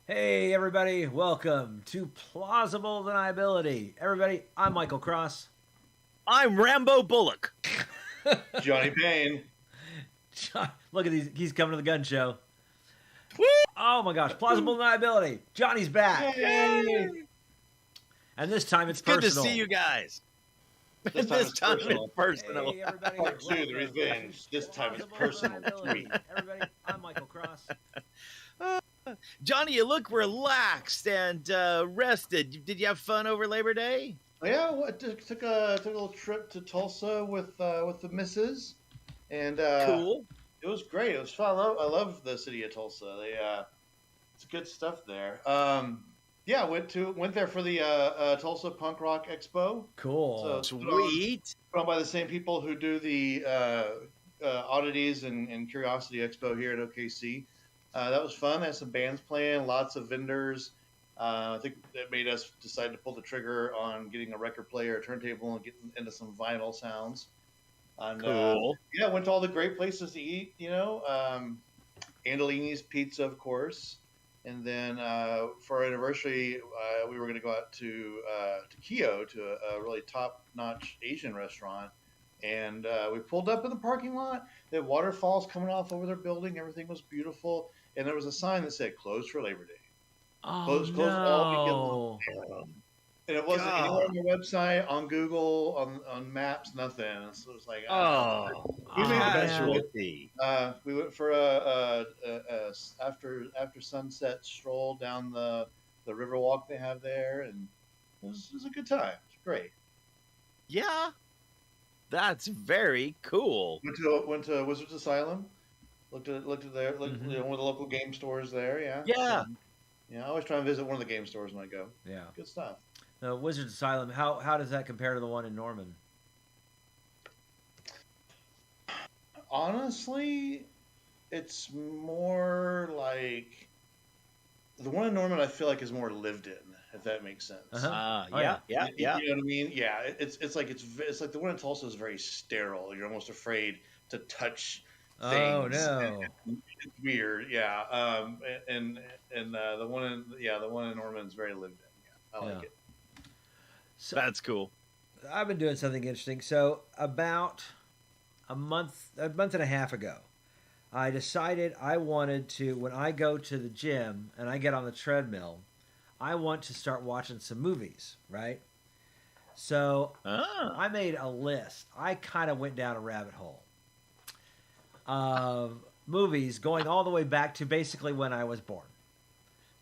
Hey, everybody, welcome to Plausible Deniability. Everybody, I'm Michael Cross. I'm Rambo Bullock. Johnny Payne. Look at these, he's coming to the gun show. Woo! Oh my gosh, Plausible Deniability. Johnny's back. Yay! And this time it's Good to personal. see you guys. This time it's personal. Hey, everybody, Part 2, welcome the revenge. This time it's Plausible personal. Deniability. Everybody, I'm Michael Cross. Johnny, you look relaxed and rested. Did you have fun over Labor Day? Yeah, took a little trip to Tulsa with the missus, and Cool. it was great. It was fun. I love the city of Tulsa. It's good stuff there. Yeah, went there for the Tulsa Punk Rock Expo. Cool. So, Sweet. put on by the same people who do the Oddities and Curiosity Expo here at OKC. That was fun. They had some bands playing, lots of vendors. I think that made us decide to pull the trigger on getting a record player, a turntable, and getting into some vinyl sounds. And, Cool. yeah, went to all the great places to eat. Andolini's Pizza, of course. And then for our anniversary, we were going to go out to Kyo, to a really top-notch Asian restaurant. And we pulled up in the parking lot. They had waterfalls coming off over their building. Everything was beautiful. And there was a sign that said, closed for Labor Day. Oh, Close all no. And it wasn't God. anywhere on their website, on Google, on Maps, nothing. So it was like, We made Ah, the man. specialty. we went for after sunset stroll down the Riverwalk they have there, and it was a good time. It's great. Yeah. That's very cool. Went to Wizards Asylum. Looked at one of the local game stores there. Yeah. Yeah. Yeah, I always try and visit one of the game stores when I go. Yeah. Good stuff. The Wizards Asylum, how does that compare to the one in Norman? Honestly, it's more like the one in Norman. I feel like is more lived in, if that makes sense. Uh-huh. Oh, Yeah. You know what I mean? Yeah, it's like the one in Tulsa is very sterile. You're almost afraid to touch things. Oh, no. It's weird. Yeah. And the one in Norman is very lived in. Yeah, I like it. So, That's cool. I've been doing something interesting. So about a month and a half ago, I decided I wanted to, when I go to the gym and I get on the treadmill, I want to start watching some movies, right? So I made a list. I kind of went down a rabbit hole of movies going all the way back to basically when I was born.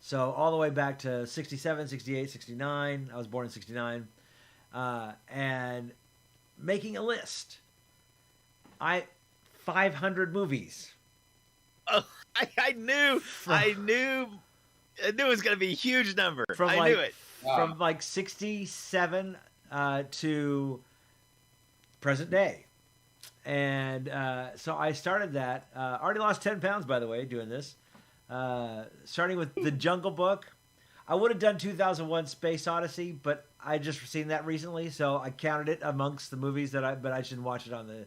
So all the way back to 67, 68, 69. I was born in 69. And making a list. 500 movies. Oh, I knew it was going to be a huge number. I knew it. From like 67 to present day. And so I started that. Already lost 10 pounds, by the way, doing this. Starting with The Jungle Book. I would have done 2001 Space Odyssey, but I just seen that recently, so I counted it amongst the movies but I should watch it on the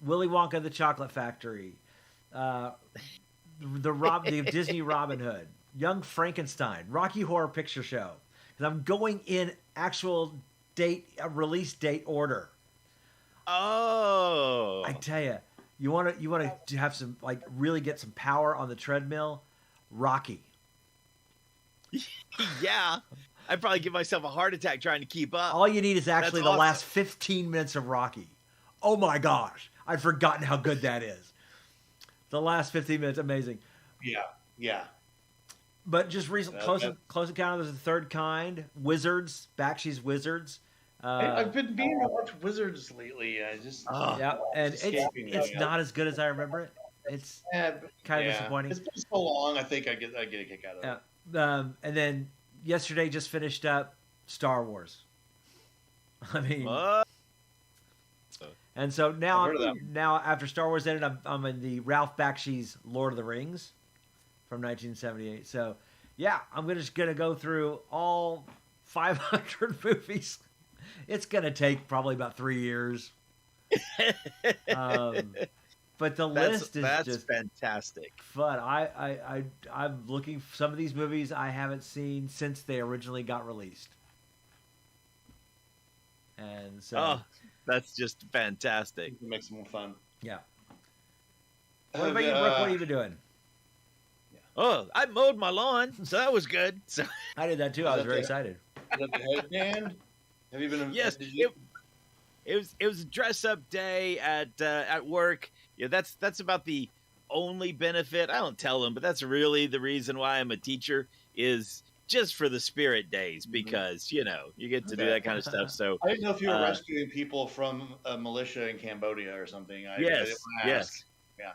Willy Wonka the Chocolate Factory, the Disney Robin Hood, Young Frankenstein, Rocky Horror Picture Show. Because I'm going in actual release date order. Oh. I tell you, you want to have some, like, really get some power on the treadmill. Rocky. Yeah. I'd probably give myself a heart attack trying to keep up. All you need is actually That's the awesome. last 15 minutes of Rocky. Oh my gosh, I'd forgotten how good that is. The last 15 minutes, amazing. Yeah. But just recently, Close Encounters of the Third Kind, Wizards, Bakshi's Wizards. I've been meaning to watch Wizards lately. I just Yeah, and it's not as good as I remember it. It's kind of disappointing. It's been so long. I think I get a kick out of it. And then yesterday just finished up Star Wars. I mean, and so now after Star Wars ended, I'm in the Ralph Bakshi's Lord of the Rings from 1978. So yeah, I'm just gonna go through all 500 movies. It's gonna take probably about 3 years. But the list is that's just fantastic. fun. I'm looking for some of these movies I haven't seen since they originally got released. And so, that's just fantastic. It makes it more fun. Yeah. What about you, Brooke? What have you been doing? Oh, I mowed my lawn, so that was good. So I did that too. I was very excited. Is that the headband? Have you been? Yes, it was a dress up day at work. Yeah, that's about the only benefit. I don't tell them, but that's really the reason why I'm a teacher, is just for the spirit days, because you get to do that kind of stuff. So I didn't know if you were rescuing people from a militia in Cambodia or something. Yes. Yeah.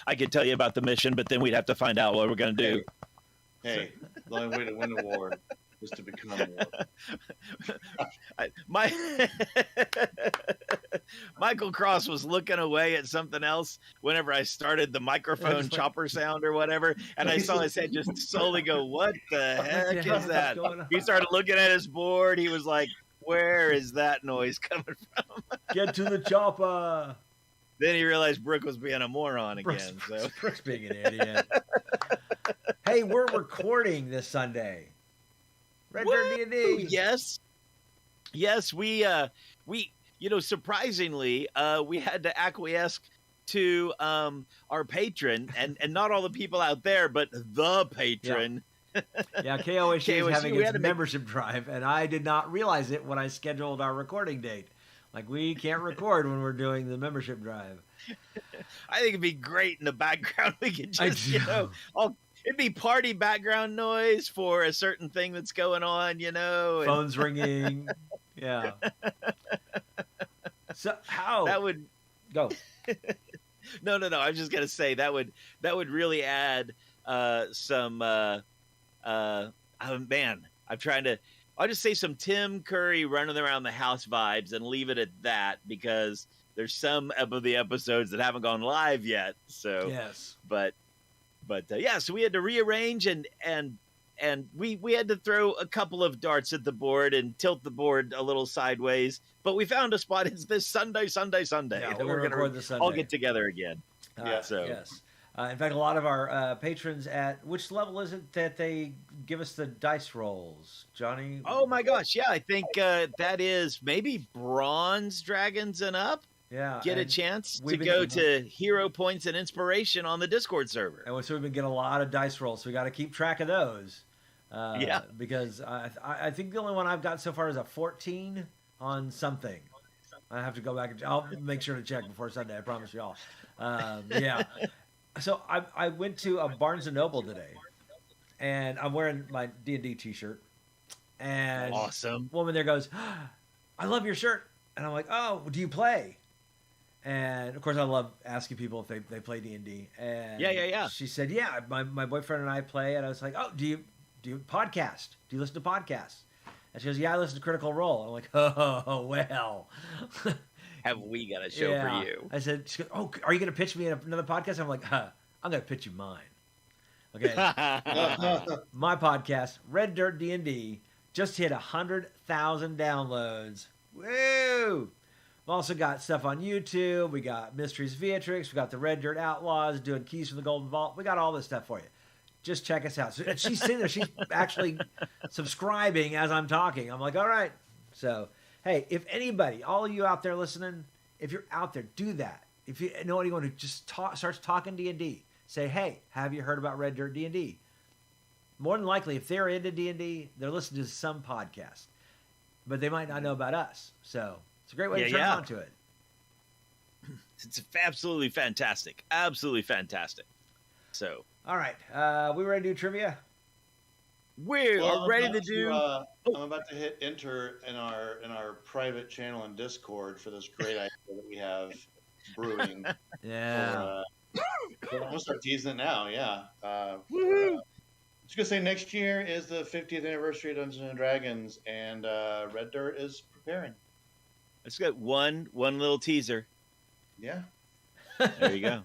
I could tell you about the mission, but then we'd have to find out what we're going to do. Hey, the only way to win a war is to become a war. Michael Cross was looking away at something else whenever I started the microphone chopper sound or whatever, and I saw his head just slowly go, "What the heck is that?" He started looking at his board. He was like, "Where is that noise coming from?" Get to the chopper. Then he realized Brooke was being a moron again. Brooke's being an idiot. Hey, we're recording this Sunday. Red Dirt D&D. Yes, we surprisingly, we had to acquiesce to our patron, and not all the people out there, but the patron. Yeah, KOSU is having its membership drive, and I did not realize it when I scheduled our recording date. Like, we can't record when we're doing the membership drive. I think it'd be great in the background. We could just, it'd be party background noise for a certain thing that's going on, Phones ringing. Yeah. So how that would go? No. I was just gonna say that would really add some. Man, I'll just say some Tim Curry running around the house vibes and leave it at that, because there's some of the episodes that haven't gone live yet. So yes, but so we had to rearrange and we had to throw a couple of darts at the board and tilt the board a little sideways. But we found a spot. It's this Sunday. Yeah, that we're going to all get together again. Yes. In fact, a lot of our patrons at which level is it that they give us the dice rolls, Johnny? Oh my gosh, yeah, I think that is maybe bronze dragons and up. Yeah, get a chance to go to hero points and inspiration on the Discord server. And so we've been getting a lot of dice rolls, so we got to keep track of those. Because I think the only one I've got so far is a 14 on something. I have to go back and I'll make sure to check before Sunday. I promise y'all. Yeah. So I went to a Barnes & Noble today, and I'm wearing my D&D t-shirt. And awesome woman there goes, "I love your shirt." And I'm like, "Oh, do you play?" And of course, I love asking people if they play D&D. And yeah. She said, "Yeah, my boyfriend and I play." And I was like, "Oh, do you podcast? Do you listen to podcasts?" And she goes, "Yeah, I listen to Critical Role." I'm like, "Oh, well." Have we got a show for you? I said, she goes, "Oh, are you going to pitch me another podcast?" I'm like, I'm going to pitch you mine. Okay. My podcast, Red Dirt D&D, just hit 100,000 downloads. Woo! We've also got stuff on YouTube. We got Mysteries Viatrix. We got the Red Dirt Outlaws doing Keys from the Golden Vault. We got all this stuff for you. Just check us out. So she's sitting there. She's actually subscribing as I'm talking. I'm like, all right. So, hey, if anybody, all of you out there listening, if you're out there, do that. If you know anyone who just starts talking D&D, say, hey, have you heard about Red Dirt D&D? More than likely, if they're into D&D, they're listening to some podcast. But they might not know about us. So it's a great way to turn on to it. It's absolutely fantastic. Absolutely fantastic. So, all right. We ready to do trivia? We are ready to do. I'm about to hit enter in our private channel in Discord for this great idea that we have brewing. Yeah. I'm gonna start teasing it now. Yeah. Woohoo! I was gonna say next year is the 50th anniversary of Dungeons and Dragons, and Red Dirt is preparing. Let's get one little teaser. Yeah. There you go.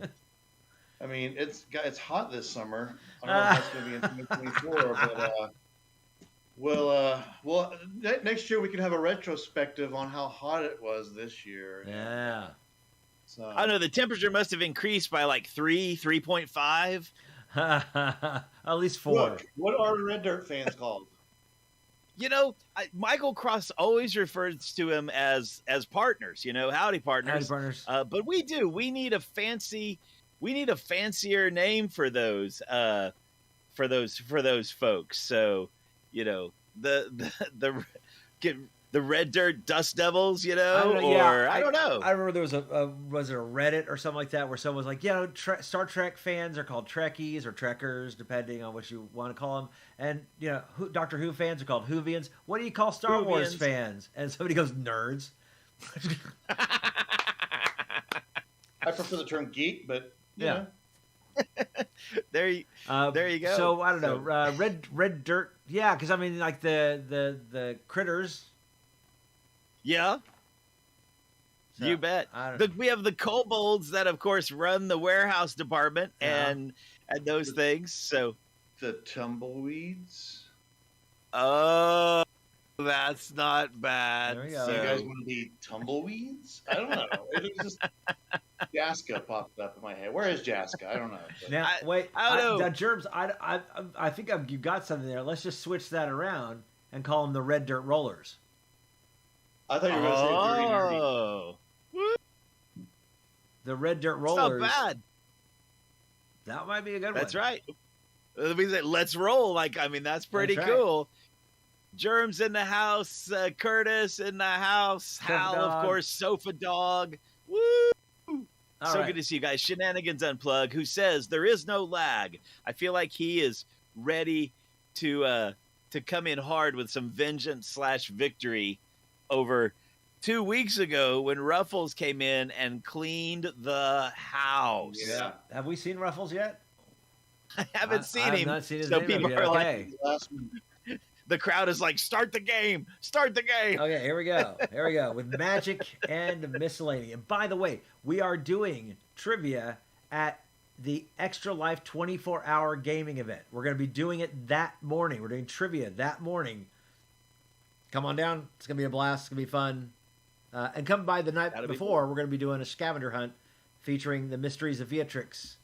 I mean, it's hot this summer. I don't know if that's going to be in 2024, but next year we can have a retrospective on how hot it was this year. Yeah. So I don't know. The temperature must have increased by like 3.5. At least 4. Look, what are Red Dirt fans called? You know, Michael Cross always refers to him as partners. You know, howdy partners. Howdy, partners. But we do. We need a fancier name for those. For those folks. So, you know, the Red Dirt Dust Devils. You know, I don't know. I remember there was was it a Reddit or something like that where someone was like, Star Trek fans are called Trekkies or Trekkers, depending on what you want to call them. And, Doctor Who fans are called Whovians. What do you call Star Wars fans? And somebody goes, nerds. I prefer the term geek, but, you know. There you go. So, I don't know. Red Dirt. Yeah, because, I mean, like the critters. Yeah. So, you bet. We have the kobolds that, of course, run the warehouse department and those things. So the tumbleweeds. Oh, that's not bad. There we go. So you guys want to be tumbleweeds? I don't know. It was just Jaska popped up in my head. Where is Jaska? I don't know. But... Now, wait. I don't know. Germs, I think you got something there. Let's just switch that around and call them the Red Dirt Rollers. I thought you were going to say dirty nerdy. Oh. The Red Dirt Rollers. It's not bad. That might be a good one. That's right. Let's roll. That's pretty cool. Germs in the house. Curtis in the house. Hal, of course. Sofa Dog. Woo! So good to see you guys. Shenanigans Unplug, who says there is no lag. I feel like he is ready to come in hard with some vengeance/victory over 2 weeks ago when Ruffles came in and cleaned the house. Yeah. Have we seen Ruffles yet? I haven't seen him. I've not seen his so name people yet. are Okay. like, the crowd is like, start the game. Start the game. Okay, here we go. Here we go with magic and miscellany. And by the way, we are doing trivia at the Extra Life 24-hour gaming event. We're going to be doing it that morning. We're doing trivia that morning. Come on down. It's going to be a blast. It's going to be fun. And come by the night before. We're going to be doing a scavenger hunt featuring the Mysteries of Beatrix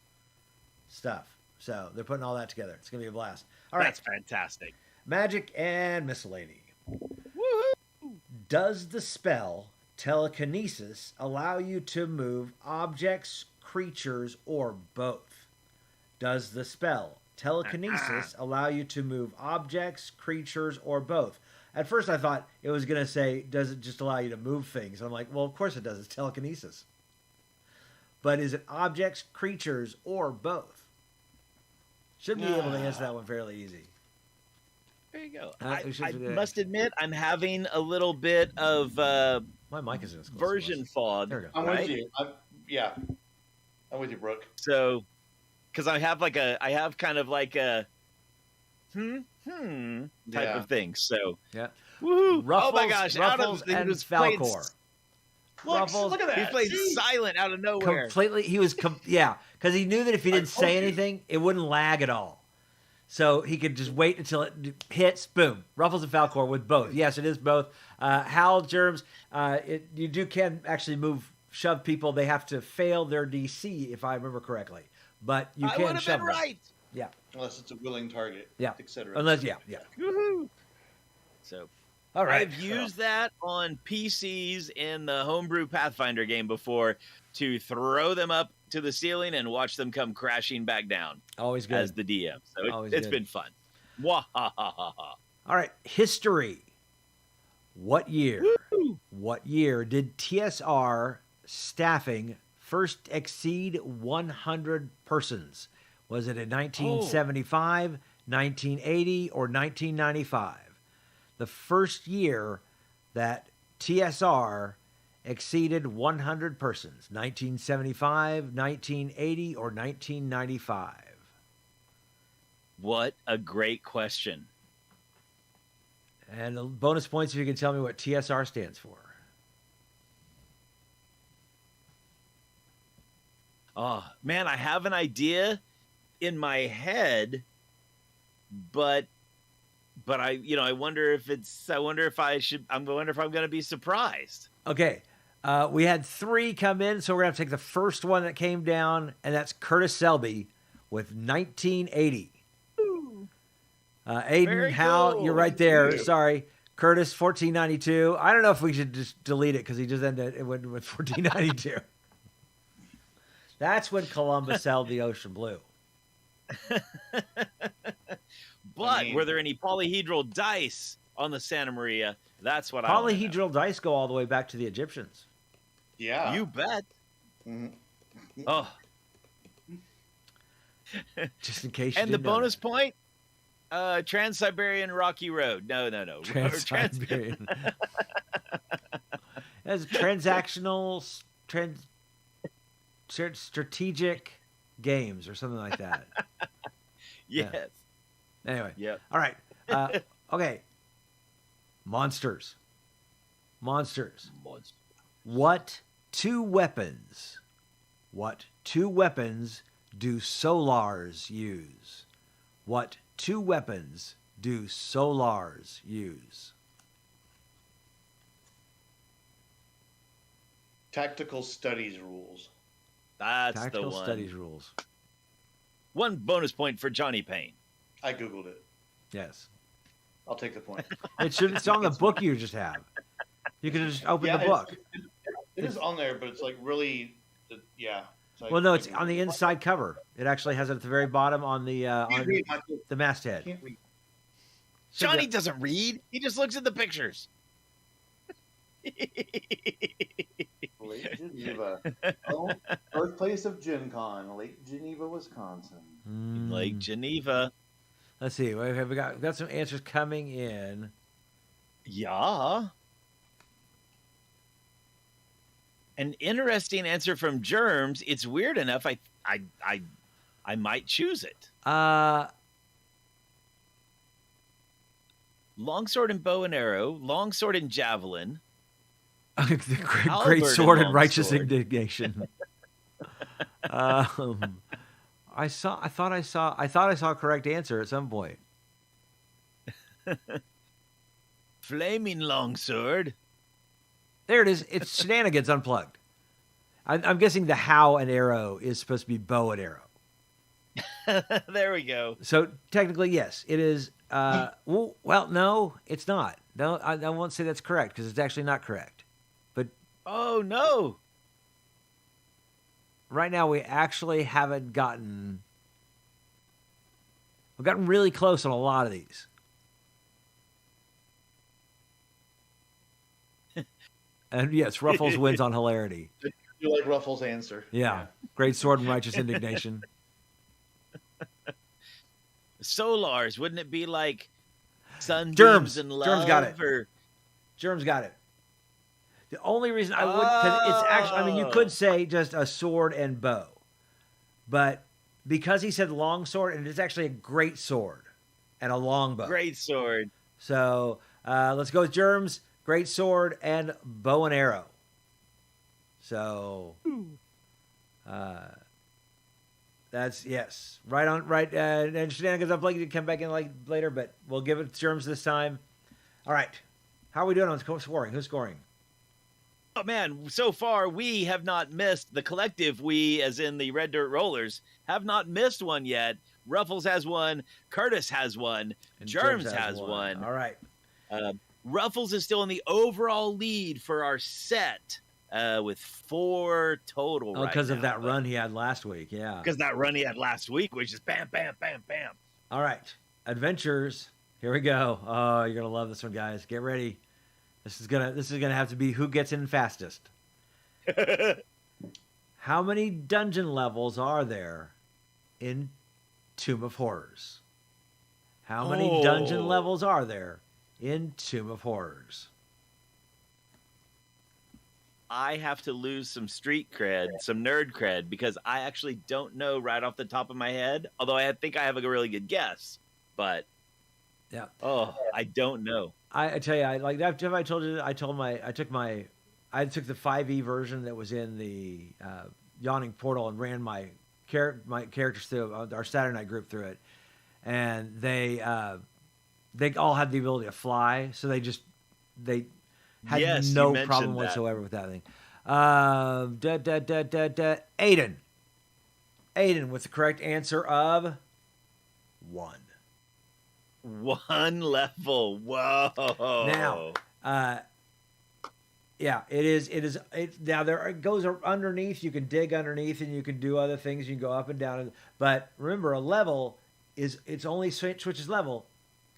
stuff. So they're putting all that together. It's going to be a blast. All right. That's fantastic. Magic and miscellany. Woohoo! Does the spell telekinesis allow you to move objects, creatures, or both? Does the spell telekinesis allow you to move objects, creatures, or both? At first I thought it was going to say, does it just allow you to move things? I'm like, well, of course it does. It's telekinesis. But is it objects, creatures, or both? Should be able to answer that one fairly easy. There you go. I must admit, I'm having a little bit of my mic is version fog. There we go. I'm with you. I'm with you, Brooke. So, because I have kind of like a type of thing. So yeah, woohoo! Ruffles, oh my gosh! Ruffles and Falcor. Look at that! He played silent out of nowhere. Completely, he was because he knew that if he didn't say anything, it wouldn't lag at all. So he could just wait until it hits. Boom! Ruffles and Falcor with both. Yes, it is both. Hal, Germs, you can actually shove people. They have to fail their DC, if I remember correctly. But you can shove them. Right. Yeah. Unless it's a willing target. Yeah. Etc. Unless, yeah. Woohoo! So, all right. I've used that on PCs in the Homebrew Pathfinder game before to throw them up to the ceiling and watch them come crashing back down. Always good. As the DM. So it's been fun. Wah-ha-ha-ha-ha. All right. History. What year? Woo! What year did TSR staffing first exceed 100 persons? Was it in 1975, 1980, or 1995? The first year that TSR exceeded 100 persons. 1975, 1980, or 1995? What a great question. And bonus points if you can tell me what TSR stands for. Oh, man, I have an idea in my head, but I wonder if I'm going to be surprised. Okay. We had 3 come in, so we're going to have to take the first one that came down, and that's Curtis Selby with 1980. Aiden, Very Hal, cool. you're right there. Thank you. Sorry. Curtis, 1492. I don't know if we should just delete it because he just ended it with 1492. That's when Columbus sailed the ocean blue. But were there any polyhedral dice on the Santa Maria? That's what I wanna know. Polyhedral dice go all the way back to the Egyptians. Yeah. You bet. Mhm. Oh, Just in case you and the didn't know bonus that. point, Trans-Siberian Rocky Road. No. Trans-Siberian. That's transactional, strategic games or something like that. Yes. Anyway. Yep. All right. Okay. Monsters. What two weapons do Solars use? What 2 weapons do Solars use? Tactical studies rules. That's Tactical the one. studies rules. 1 bonus point for Johnny Payne. I Googled it. Yes. I'll take the point. It's on the book you just have. You can just open the book. It is on there, but it's like really, yeah. Like, Well, no, it's on the inside cover. It actually has it at the very bottom on the the masthead. Can't read. Johnny doesn't read. He just looks at the pictures. Lake Geneva. Oh, birthplace of Gen Con, Lake Geneva, Wisconsin. Lake Geneva. Let's see. We got some answers coming in. Yeah. An interesting answer from Germs. It's weird enough. I might choose it. Longsword and bow and arrow, longsword and javelin. The great Halberd sword and and righteous longsword. indignation. I thought I saw a correct answer at some point. Flaming longsword. There it is. It's Shenanigans Unplugged. I'm guessing the how and arrow is supposed to be bow and arrow. There we go. So technically, yes, it is. Well, no, it's not. No, I won't say that's correct because it's actually not correct. But Oh no. right now, we actually haven't gotten. We've gotten really close on a lot of these. And yes, Ruffles wins on hilarity. You like Ruffles' answer? Yeah. Great sword and righteous indignation. Solars, wouldn't it be like sunbeams Germs. and love? Germs got it. Or... Germs got it. The only reason I would, because it's actually, I mean, you could say just a sword and bow, but because he said long sword, and it's actually a great sword and a long bow. Great sword. So let's go with Germs, great sword, and bow and arrow. So that's yes, right on, right. And Shenanigans Unplugged can come back in like later, but we'll give it to Germs this time. All right, how are we doing on scoring? Who's scoring? Oh man, so far we have not missed, the collective we, as in the Red Dirt Rollers, have not missed one yet. Ruffles has one, Curtis has one, And Germs has one. All right. Ruffles is still in the overall lead for our set with 4 total. Oh, because of that run he had last week. Yeah. Because that run he had last week, which is bam, bam, bam, bam. All right. Adventures. Here we go. Oh, you're gonna love this one, guys. Get ready. This is gonna have to be who gets in fastest. How many dungeon levels are there in Tomb of Horrors? How many dungeon levels are there in Tomb of Horrors? I have to lose some street cred, some nerd cred, because I actually don't know right off the top of my head. Although I think I have a really good guess, but Yeah. oh, I don't know. I tell you, I told you, I took the 5e version that was in the Yawning Portal and ran my characters through our Saturday night group through it, and they all had the ability to fly, so they had Yes, no you mentioned problem that. whatsoever with that thing. Aiden. Aiden with the correct answer of 1. One level. Whoa. Now, yeah, it is. Now it goes underneath. You can dig underneath, and you can do other things. You can go up and down. But remember, a level it's only switches level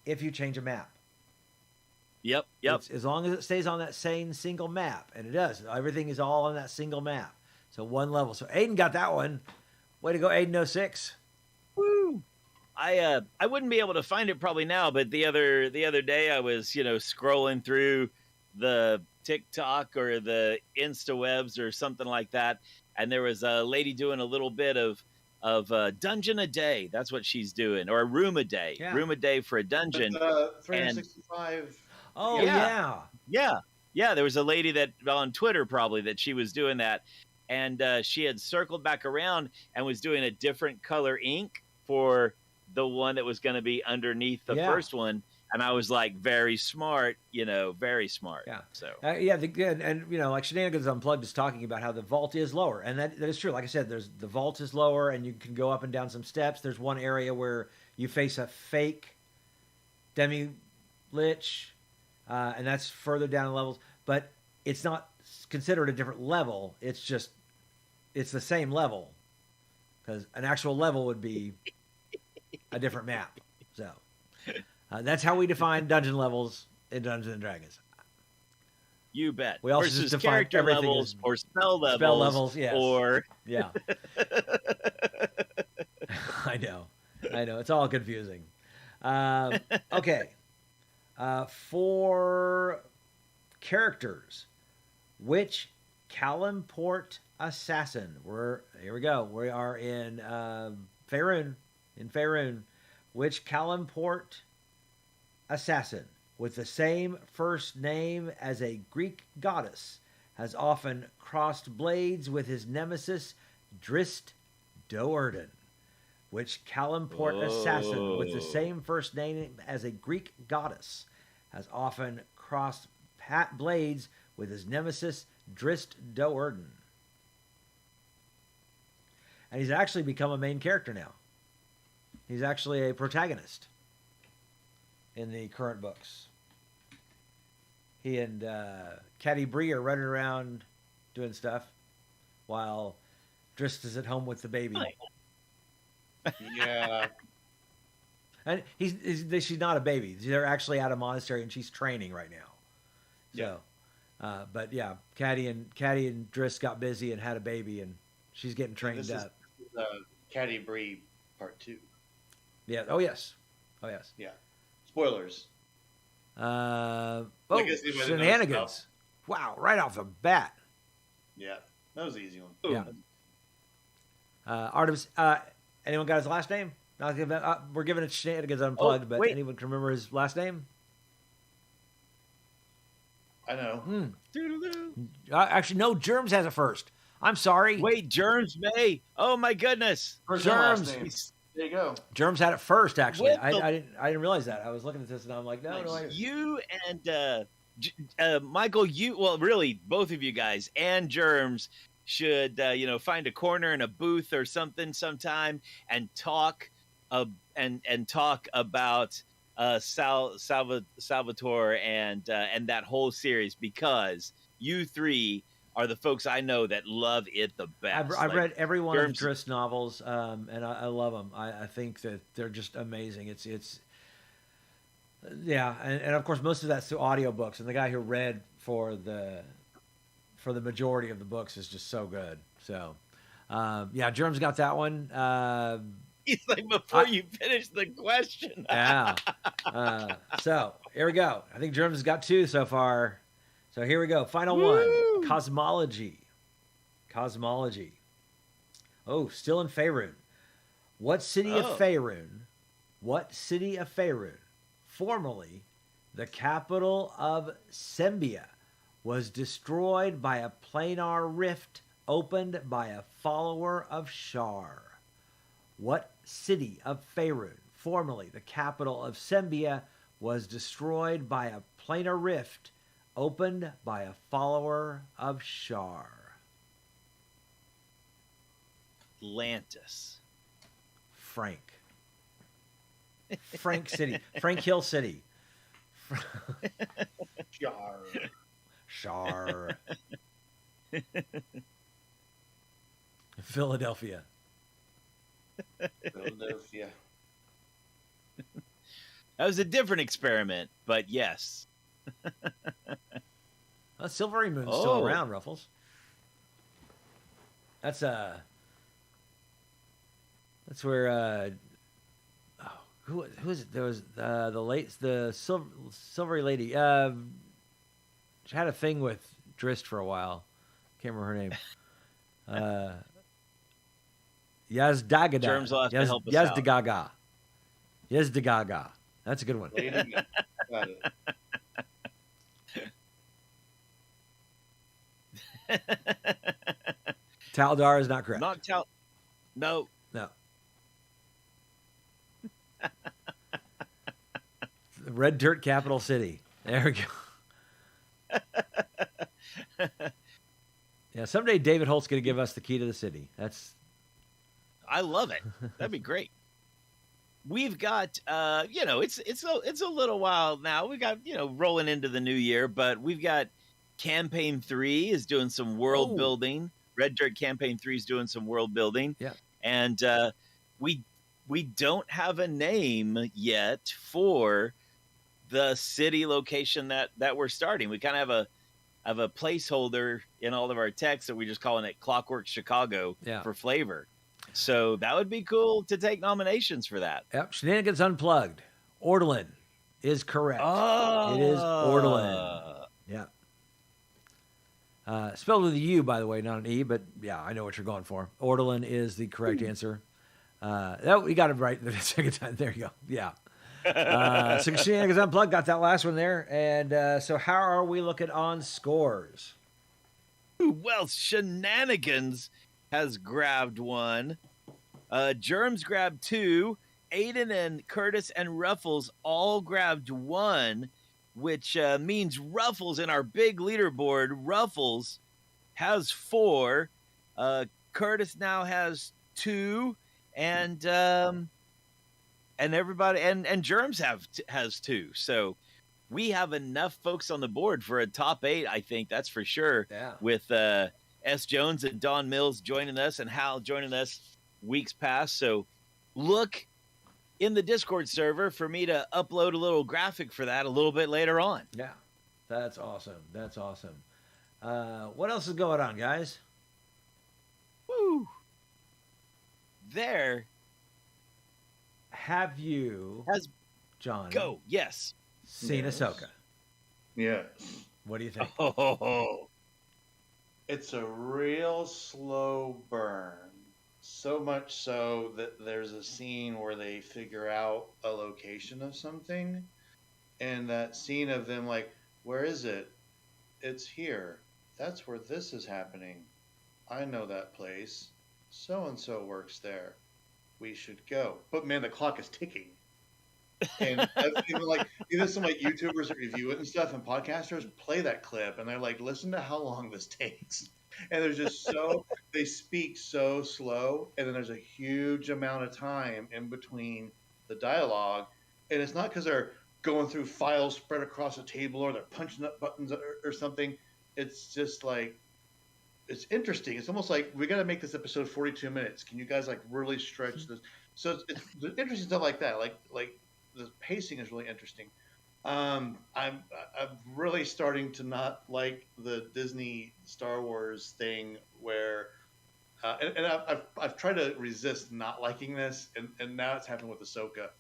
if you change a map. Yep. As long as it stays on that same single map, and it does. Everything is all on that single map. So 1 level. So Aiden got that one. Way to go, Aiden 06. Woo! I wouldn't be able to find it probably now, but the other day I was scrolling through the TikTok or the InstaWebs or something like that, and there was a lady doing a little bit of dungeon a day. That's what she's doing, or a room a day. Yeah. Room a day for a dungeon. 365. Oh Yeah. Yeah. There was a lady that on Twitter probably that she was doing that, and she had circled back around and was doing a different color ink for the one that was going to be underneath the first one. And I was like, very smart, very smart. Yeah. So and like Shenanigans Unplugged is talking about how the vault is lower, and that is true. Like I said, the vault is lower, and you can go up and down some steps. There's one area where you face a fake demi lich, and that's further down in levels. But it's not considered a different level. It's the same level, because an actual level would be a different map. So. That's how we define dungeon levels in Dungeons and Dragons. You bet. We also versus just define character everything levels as or spell levels. spell levels, yes. Or Yeah. I know. It's all confusing. Okay. For characters, which Kalimport assassin? Here we go. We are in Faerun. In Faerun, which Kalimport assassin with the same first name as a Greek goddess has often crossed blades with his nemesis Drist Do'Urden? Which Kalimport assassin with the same first name as a Greek goddess has often crossed blades with his nemesis Drist Do'Urden? And he's actually become a main character now. He's actually a protagonist in the current books. He and Caddy Bree are running around doing stuff while Drist is at home with the baby. Yeah. And she's not a baby. They're actually at a monastery, and she's training right now. So, but yeah, Caddy and Drist got busy and had a baby, and she's getting trained up. This is Caddy Bree Part 2. Yeah. Oh yes. Yeah. Spoilers. Shenanigans. Wow, right off the bat. Yeah, that was an easy one. Yeah. Artemis, anyone got his last name? We're giving it Shenanigans Unplugged, but anyone can remember his last name? I know. Actually, no, Germs has it first. I'm sorry. Wait, Germs May. Oh my goodness. Germs. There you go. Germs had it first, actually. I didn't realize that. I was looking at this and I'm like, no. You and Michael, really, both of you guys and Germs should, find a corner in a booth or something sometime and talk about Salvatore and that whole series, because you three are the folks I know that love it the best. I've read every one of Drist novels, and I love them. I think that they're just amazing. It's and of course most of that's through audiobooks, and the guy who read for the majority of the books is just so good. So Germ's got that one. He's like, before you finish the question. Yeah. So here we go. I think Germ's got 2 so far. So here we go. Final one. Cosmology. Oh, still in Faerun. What city of Faerun, formerly the capital of Sembia, was destroyed by a planar rift opened by a follower of Shar? What city of Faerun, formerly the capital of Sembia, was destroyed by a planar rift opened by a follower of Shar. Atlantis. Frank City. Frank Hill City. Jar. Shar. Philadelphia. Philadelphia. That was a different experiment, but yes. Silvery Moon's still around, Ruffles. That's where who is it? There was the silvery lady. She had a thing with Drist for a while. Can't remember her name. Yazdagada. Germs will have to help us out. Yazdagaga. Yazdagaga. That's a good one. Got it. Taldar is not correct. Not No. No. Red Dirt Capital City. There we go. Yeah, someday David Holt's going to give us the key to the city. I love it. That'd be great. We've got, it's a little while now. We got, rolling into the new year, but we've got Campaign 3 is doing some world building. Red Dirt Campaign 3 is doing some world building. Yeah. And we don't have a name yet for the city location that we're starting. We kind of have a placeholder in all of our texts that we're just calling it Clockwork Chicago for flavor. So that would be cool to take nominations for that. Yep. Shenanigans Unplugged. Ortolan is correct. Oh. It is Ortolan. Yeah. Spelled with a U, by the way, not an E, but yeah, I know what you're going for. Ortolan is the correct answer. We got it right the second time. There you go. Yeah. So Shenanigans Unplugged got that last one there. And so how are we looking on scores? Well, Shenanigans has grabbed one. Germs grabbed 2. Aiden and Curtis and Ruffles all grabbed 1, which means Ruffles in our big leaderboard. Ruffles has 4. Curtis now has 2, and everybody and Germs has 2. So we have enough folks on the board for a top 8. I think that's for sure. Yeah. With S. Jones and Don Mills joining us and Hal joining us weeks past. So look in the Discord server for me to upload a little graphic for that a little bit later on. Yeah. That's awesome. That's awesome. What else is going on, guys? Woo. There. Have you, John, yes, seen Ahsoka? Yes. What do you think? Oh. It's a real slow burn. So much so that there's a scene where they figure out a location of something. And that scene of them like, where is it? It's here. That's where this is happening. I know that place. So-and-so works there. We should go. But man, the clock is ticking. And even some like YouTubers that review it and stuff and podcasters play that clip and they're like, listen to how long this takes. And there's just they speak so slow, and then there's a huge amount of time in between the dialogue. And it's not because they're going through files spread across a table or they're punching up buttons or something. It's just like, it's interesting. It's almost like we got to make this episode 42 minutes. Can you guys like really stretch this? So it's interesting stuff like that. Like the pacing is really interesting. I'm really starting to not like the Disney Star Wars thing where, and I've tried to resist not liking this, and now it's happened with Ahsoka.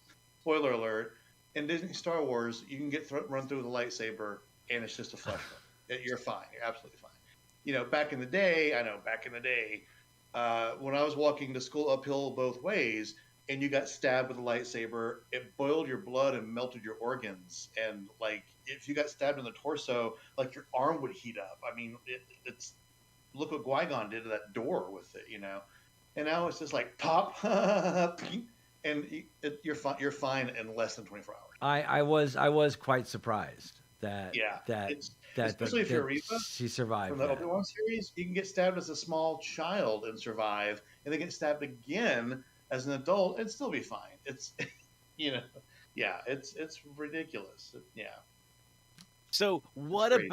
Spoiler alert: in Disney Star Wars, you can get run through with a lightsaber, and it's just a flesh wound. You're fine. You're absolutely fine. Back in the day, when I was walking to school uphill both ways, and you got stabbed with a lightsaber, it boiled your blood and melted your organs. And like, if you got stabbed in the torso, like your arm would heat up. I mean, it's look what Qui-Gon did to that door with it, And now it's just like pop, and you're fine in less than 24 hours. I was quite surprised that Yeah, that it's that especially if that you're Reva she survived from the that. Obi-Wan series. You can get stabbed as a small child and survive, and then get stabbed again as an adult and still be fine. It's you know, yeah, it's ridiculous. Yeah, So it's great.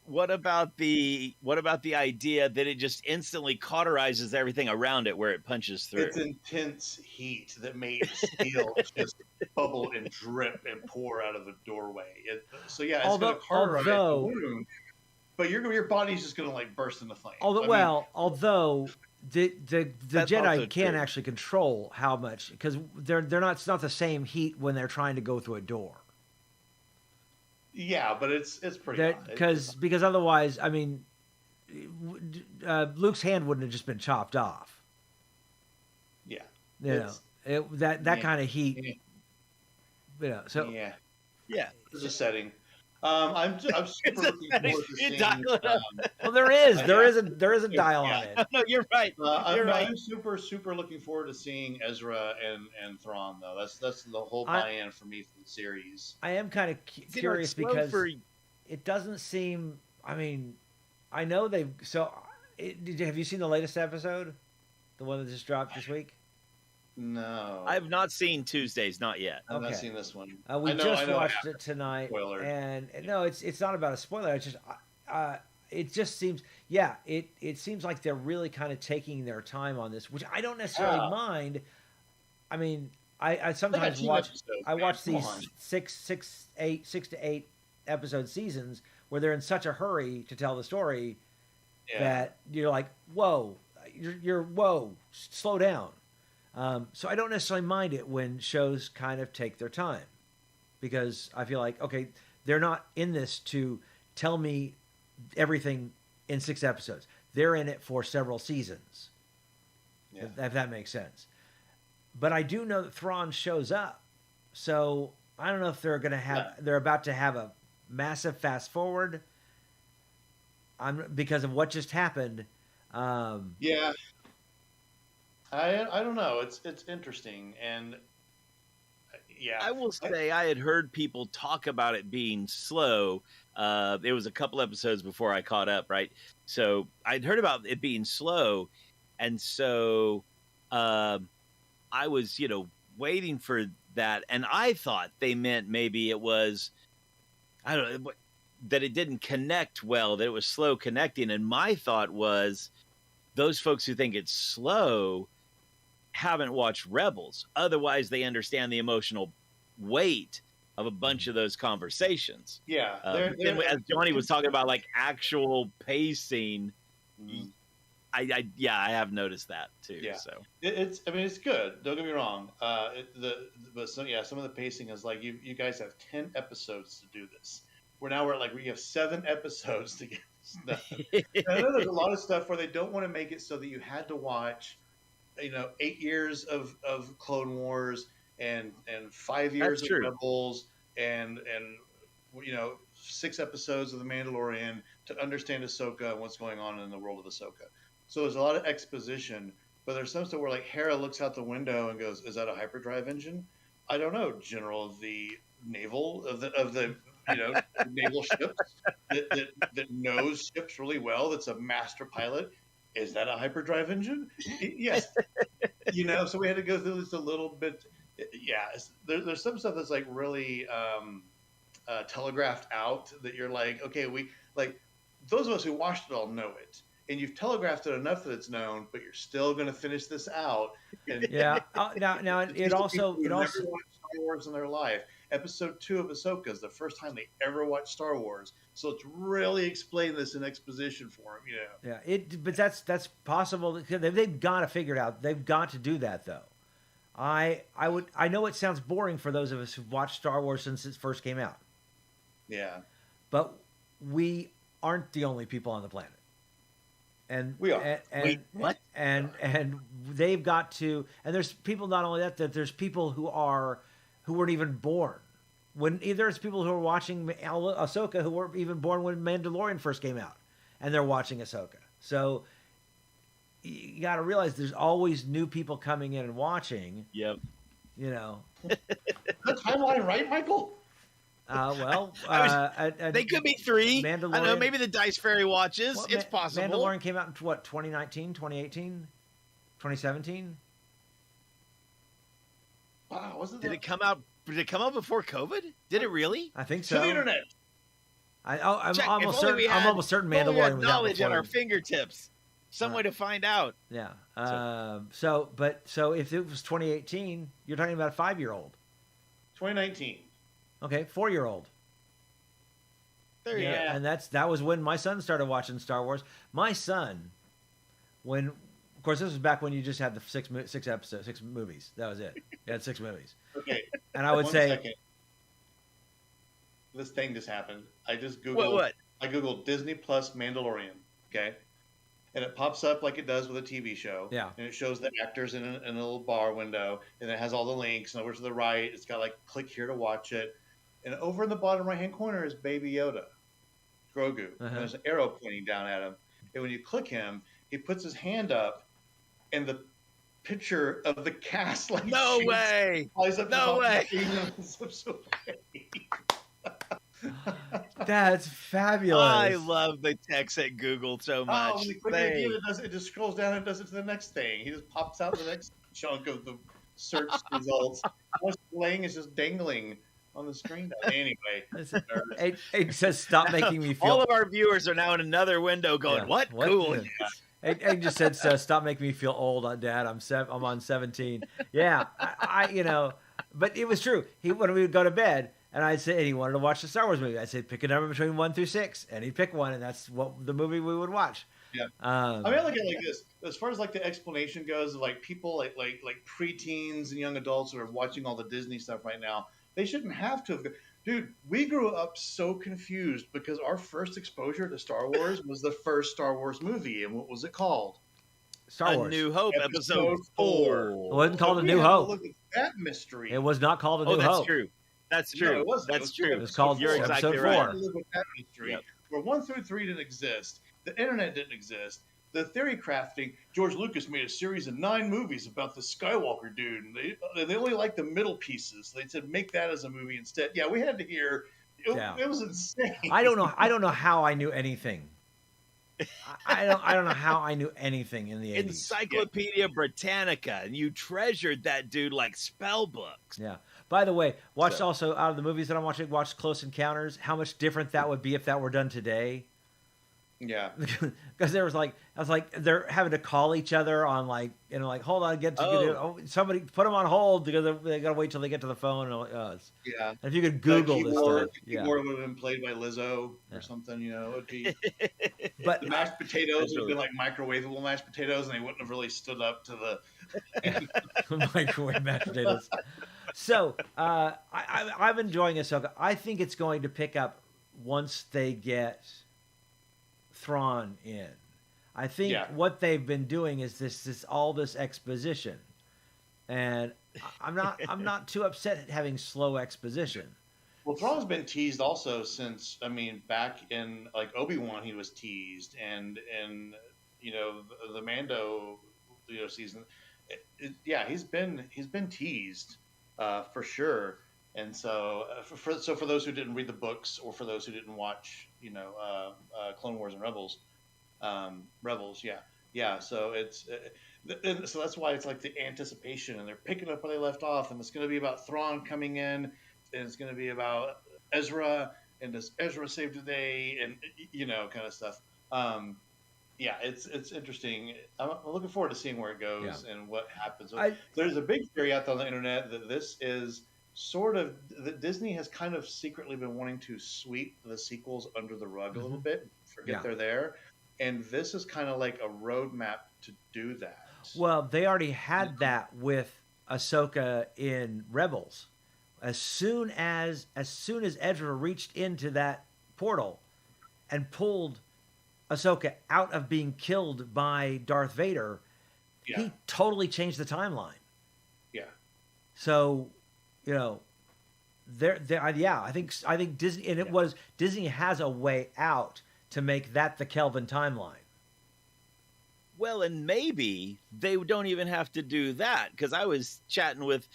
what about the idea that it just instantly cauterizes everything around it where it punches through? It's intense heat that made steel just bubble and drip and pour out of the doorway. So yeah, it's going to cauterize the Although wound, but your body's just going to like burst into flames. although the That's also Jedi can true. actually control how much, because they're not, it's not the same heat when they're trying to go through a door. Yeah, but it's pretty hot. Because otherwise, I mean, Luke's hand wouldn't have just been chopped off. Yeah, That kind of heat. yeah. So Yeah, Yeah. it's a setting. I'm super looking forward to seeing. well, there is a dial on it. No, you're right. I'm super looking forward to seeing Ezra and Thrawn though. That's the whole buy-in for me for the series. I am kind of curious slow because it doesn't seem. I mean, I know they've. So, have you seen the latest episode, the one that just dropped this week? No, I have not seen Tuesdays, not yet. I've not seen this one. We just watched it tonight, Spoiler. and no, it's not about a spoiler. It's just it just seems, it seems like they're really kind of taking their time on this, which I don't necessarily mind. I mean, I sometimes watch these 6 to 8 episode seasons where they're in such a hurry to tell the story that you're like, whoa, whoa, slow down. So I don't necessarily mind it when shows kind of take their time, because I feel like, okay, they're not in this to tell me everything in 6 episodes. They're in it for several seasons, if that makes sense. But I do know that Thrawn shows up, so I don't know if they're they're about to have a massive fast forward. Because of what just happened. I don't know. It's interesting, and I will say I had heard people talk about it being slow. It was a couple episodes before I caught up, right? So I'd heard about it being slow, and so I was, waiting for that, and I thought they meant maybe it was, I don't know, that it didn't connect well, that it was slow connecting, and my thought was those folks who think it's slow haven't watched Rebels. Otherwise, they understand the emotional weight of a bunch of those conversations. Yeah. As Johnny was talking about, like, actual pacing, I have noticed that too. Yeah. So it's good. Don't get me wrong. Some of the pacing is like you guys have 10 episodes to do this. We're at we have 7 episodes to get this done. I know there's a lot of stuff where they don't want to make it so that you had to watch 8 years of Clone Wars and 5 years of Rebels and 6 episodes of The Mandalorian to understand Ahsoka and what's going on in the world of Ahsoka. So there's a lot of exposition, but there's some stuff where like Hera looks out the window and goes, "Is that a hyperdrive engine?" I don't know, General of the Naval of the naval ships that knows ships really well. That's a master pilot. Is that a hyperdrive engine? Yes. So we had to go through this a little bit. Yeah, there's some stuff that's like really telegraphed out that you're like, okay, we like those of us who watched it all know it, and you've telegraphed it enough that it's known, but you're still going to finish this out. And now it also never watched Star Wars in their life. Episode 2 of Ahsoka is the first time they ever watched Star Wars, so let's really explain this in exposition for them. Yeah, but that's possible. They've got to figure it out. They've got to do that though. I know it sounds boring for those of us who've watched Star Wars since it first came out. Yeah, but we aren't the only people on the planet. And we are. Wait, what? And they've got to. And there's people not only that there's people who weren't even born when. There's people who are watching Ahsoka who weren't even born when Mandalorian first came out, and they're watching Ahsoka. So you got to realize there's always new people coming in and watching. Yep. The timeline, right, Michael? They could be 3. I don't know, maybe the Dice Fairy watches. Well, it's possible. Mandalorian came out in what, 2019, 2018, 2017? Wow, wasn't Did it come out before COVID? Did it really? I think to so. the internet? I'm Check. almost If only certain. we had- I'm almost certain if only we had Mandalorian was out knowledge at before. our fingertips. Some way to find out. Yeah. So if it was 2018, you're talking about a 5-year-old. 2019. Okay, 4-year-old. There you go. Yeah. And that was when my son started watching Star Wars. My son, of course, this was back when you just had the 6 movies. That was it. You had 6 movies. Okay. And I would One say, second. This thing just happened. I just Googled. What? I Googled Disney Plus Mandalorian. Okay. And it pops up like it does with a TV show. Yeah. And it shows the actors in a little bar window. And it has all the links. And over to the right, it's got like click here to watch it. And over in the bottom right hand corner is Baby Yoda, Grogu. And there's an arrow pointing down at him. And when you click him, he puts his hand up, and the picture of the cast like No way! flies up No way! and slips away. that's fabulous. I love the text at Google so much. Oh, when you click it, it just scrolls down and does it to the next thing. He just pops out the next chunk of the search results. What's playing is just dangling on the screen. Anyway, it says, "Stop making me feel." All of our viewers are now in another window going, Yeah. "What? What? Cool." Yeah. It just said, "Stop making me feel old, Dad. I'm on 17." Yeah, but it was true. When we would go to bed, and I'd say, and he wanted to watch the Star Wars movie. I'd say, pick a number between 1 through 6, and he'd pick one, and that's what the movie we would watch. Yeah. I look at it like this. As far as like the explanation goes, like people like preteens and young adults who are watching all the Disney stuff right now, they shouldn't have to. Dude, we grew up so confused because our first exposure to Star Wars was the first Star Wars movie, and what was it called? Star Wars. A New Hope, episode 4. It wasn't called A we New had to Hope. look at that mystery. It was not called A New That's Hope. true. That's No, true. it wasn't. That's true. It was called You're Episode exactly 4. We had right. to live with that mystery. Yep. Where 1 through 3 didn't exist. The internet didn't exist. The theory crafting, George Lucas made a series of 9 movies about the Skywalker dude, and they only liked the middle pieces. They said make that as a movie instead. Yeah, we had to hear. It was insane. I don't know how I knew anything. I don't know how I knew anything in the 80s. Encyclopedia Britannica, and you treasured that dude like spell books. Yeah. By the way, also out of the movies that I'm watching, watch Close Encounters. How much different that would be if that were done today. Yeah. Because I was like, they're having to call each other on hold on, somebody put them on hold because they got to wait till they get to the phone. And Yeah. if you could Google this stuff. The keyboard would have been played by Lizzo or something, It would be. But the mashed potatoes would have been like microwavable mashed potatoes, and they wouldn't have really stood up to the microwave mashed potatoes. So I'm enjoying Ahsoka. I think it's going to pick up once they get Thrawn in. I think what they've been doing is all this exposition, and I'm not too upset at having slow exposition. Well, Thrawn's been teased also since back in like Obi-Wan he was teased, and the Mando season. He's been teased for sure. And so for those who didn't read the books, or for those who didn't watch Clone Wars and Rebels, so so that's why it's like the anticipation, and they're picking up where they left off, and it's going to be about Thrawn coming in, and it's going to be about Ezra, and does Ezra save the day, and kind of stuff. It's interesting. I'm looking forward to seeing where it goes and what happens. There's a big theory out there on the internet that this is that Disney has kind of secretly been wanting to sweep the sequels under the rug a little bit, forget they're there, and this is kind of like a roadmap to do that. Well, they already had that with Ahsoka in Rebels. As soon as Ezra reached into that portal and pulled Ahsoka out of being killed by Darth Vader, he totally changed the timeline. Yeah. So, I think Disney, and Disney has a way out to make that the Kelvin timeline. Well, and maybe they don't even have to do that, because I was chatting with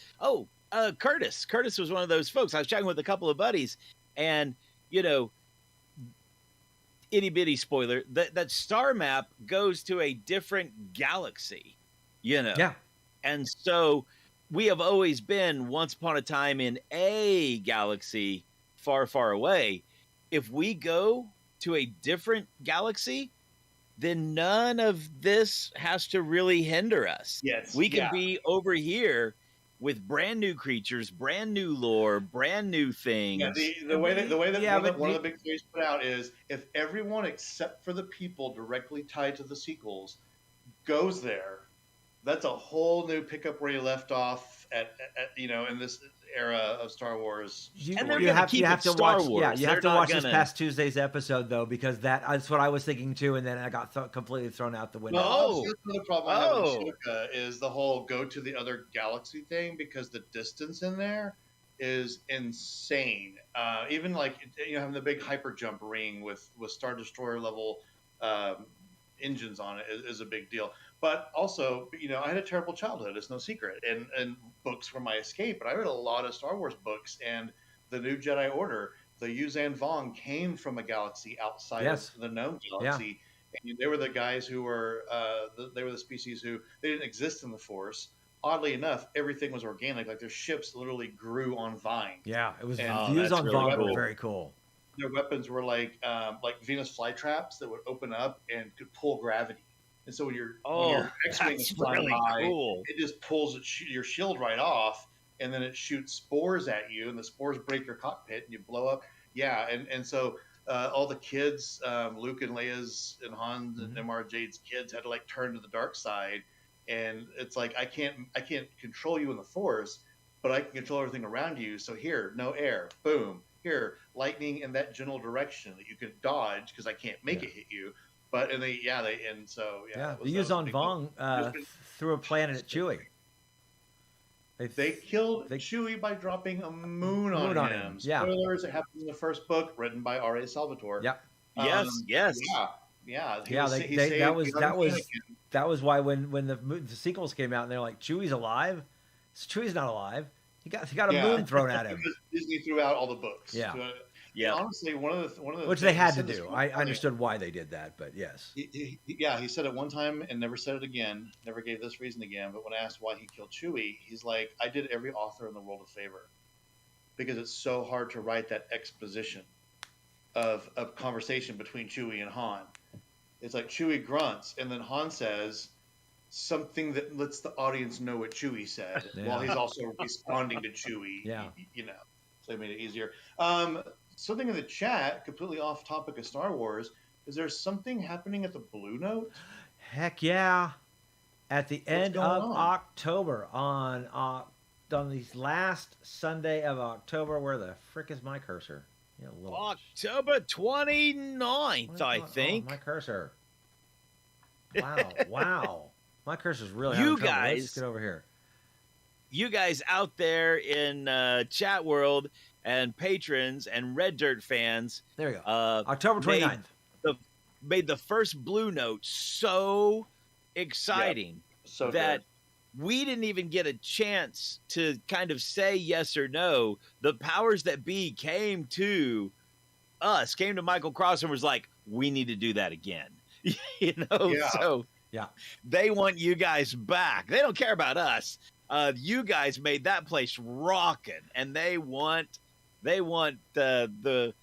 Curtis. Curtis was one of those folks. I was chatting with a couple of buddies, And, you know, itty bitty spoiler, that star map goes to a different galaxy, you know. Yeah. And so we have always been once upon a time in a galaxy far, far away. If we go to a different galaxy, then none of this has to really hinder us. Yes. We can be over here with brand new creatures, brand new lore, brand new things. Yeah, the way that one of the big theories put out is if everyone except for the people directly tied to the sequels goes there, that's a whole new pickup where you left off at you know, in this era of Star Wars. You And they're have gonna to keep it watch. Star Yeah, Wars. you have to They're not watch this gonna- past Tuesday's episode though, because that's what I was thinking too, and then I got completely thrown out the window. No, that's another problem I have Oh. with Ahsoka is the whole go to the other galaxy thing, because the distance in there is insane. Even like, you know, having the big hyper jump ring with Star Destroyer level engines on it is a big deal. But also, you know, I had a terrible childhood. It's no secret, and books were my escape. But I read a lot of Star Wars books, and the New Jedi Order, the Yuzan Vong came from a galaxy outside Yes. of the known galaxy. And they were the guys who were they were the species who they didn't exist in the Force. Oddly enough, everything was organic. Like their ships literally grew on vines. Yeah, it was And- views that's on really Vong were cool. very cool. Their weapons were like Venus flytraps that would open up and could pull gravity. And so when your X-wing is that's flying really by, cool. it just pulls your shield right off, and then it shoots spores at you, and the spores break your cockpit, and you blow up. Yeah, and so all the kids, Luke and Leia's and Han's and Mara Jade's kids, had to like turn to the dark side, and it's like I can't control you in the Force, but I can control everything around you. So here, no air, boom. Here, lightning in that general direction that you can dodge because I can't make it hit you. But the Yuzan Vong threw a planet at Chewie. They killed Chewie by dropping a moon on him. Yeah. Spoilers, it happens in the first book, written by R.A. Salvatore. Yep. Yes. Yeah. That was why when the sequels came out and they're like, Chewie's alive? Chewie's not alive. He got a moon thrown at him. Because Disney threw out all the books. Yeah. Yeah. Honestly, one of the which they had to do. I understood why they did that, but yes. He said it one time and never said it again. Never gave this reason again. But when asked why he killed Chewie, he's like, I did every author in the world a favor, because it's so hard to write that exposition of conversation between Chewie and Han. It's like Chewie grunts, and then Han says something that lets the audience know what Chewie said, while he's also responding to Chewie. Yeah. You know, so they made it easier. Something in the chat, completely off topic of Star Wars, is there something happening at the Blue Note? Heck yeah. At the end of October, on the last Sunday of October, where the frick is my cursor? Yeah, October 29th, I think. My cursor. Wow. My cursor's really You having trouble. guys- Let's get over here. You guys out there in chat world and patrons and Red Dirt fans. There we go. October 29th. Made the first Blue Note so exciting that we didn't even get a chance to kind of say yes or no. The powers that be came to Michael Cross and was like, we need to do that again. So they want you guys back. They don't care about us. You guys made that place rocking, and they want the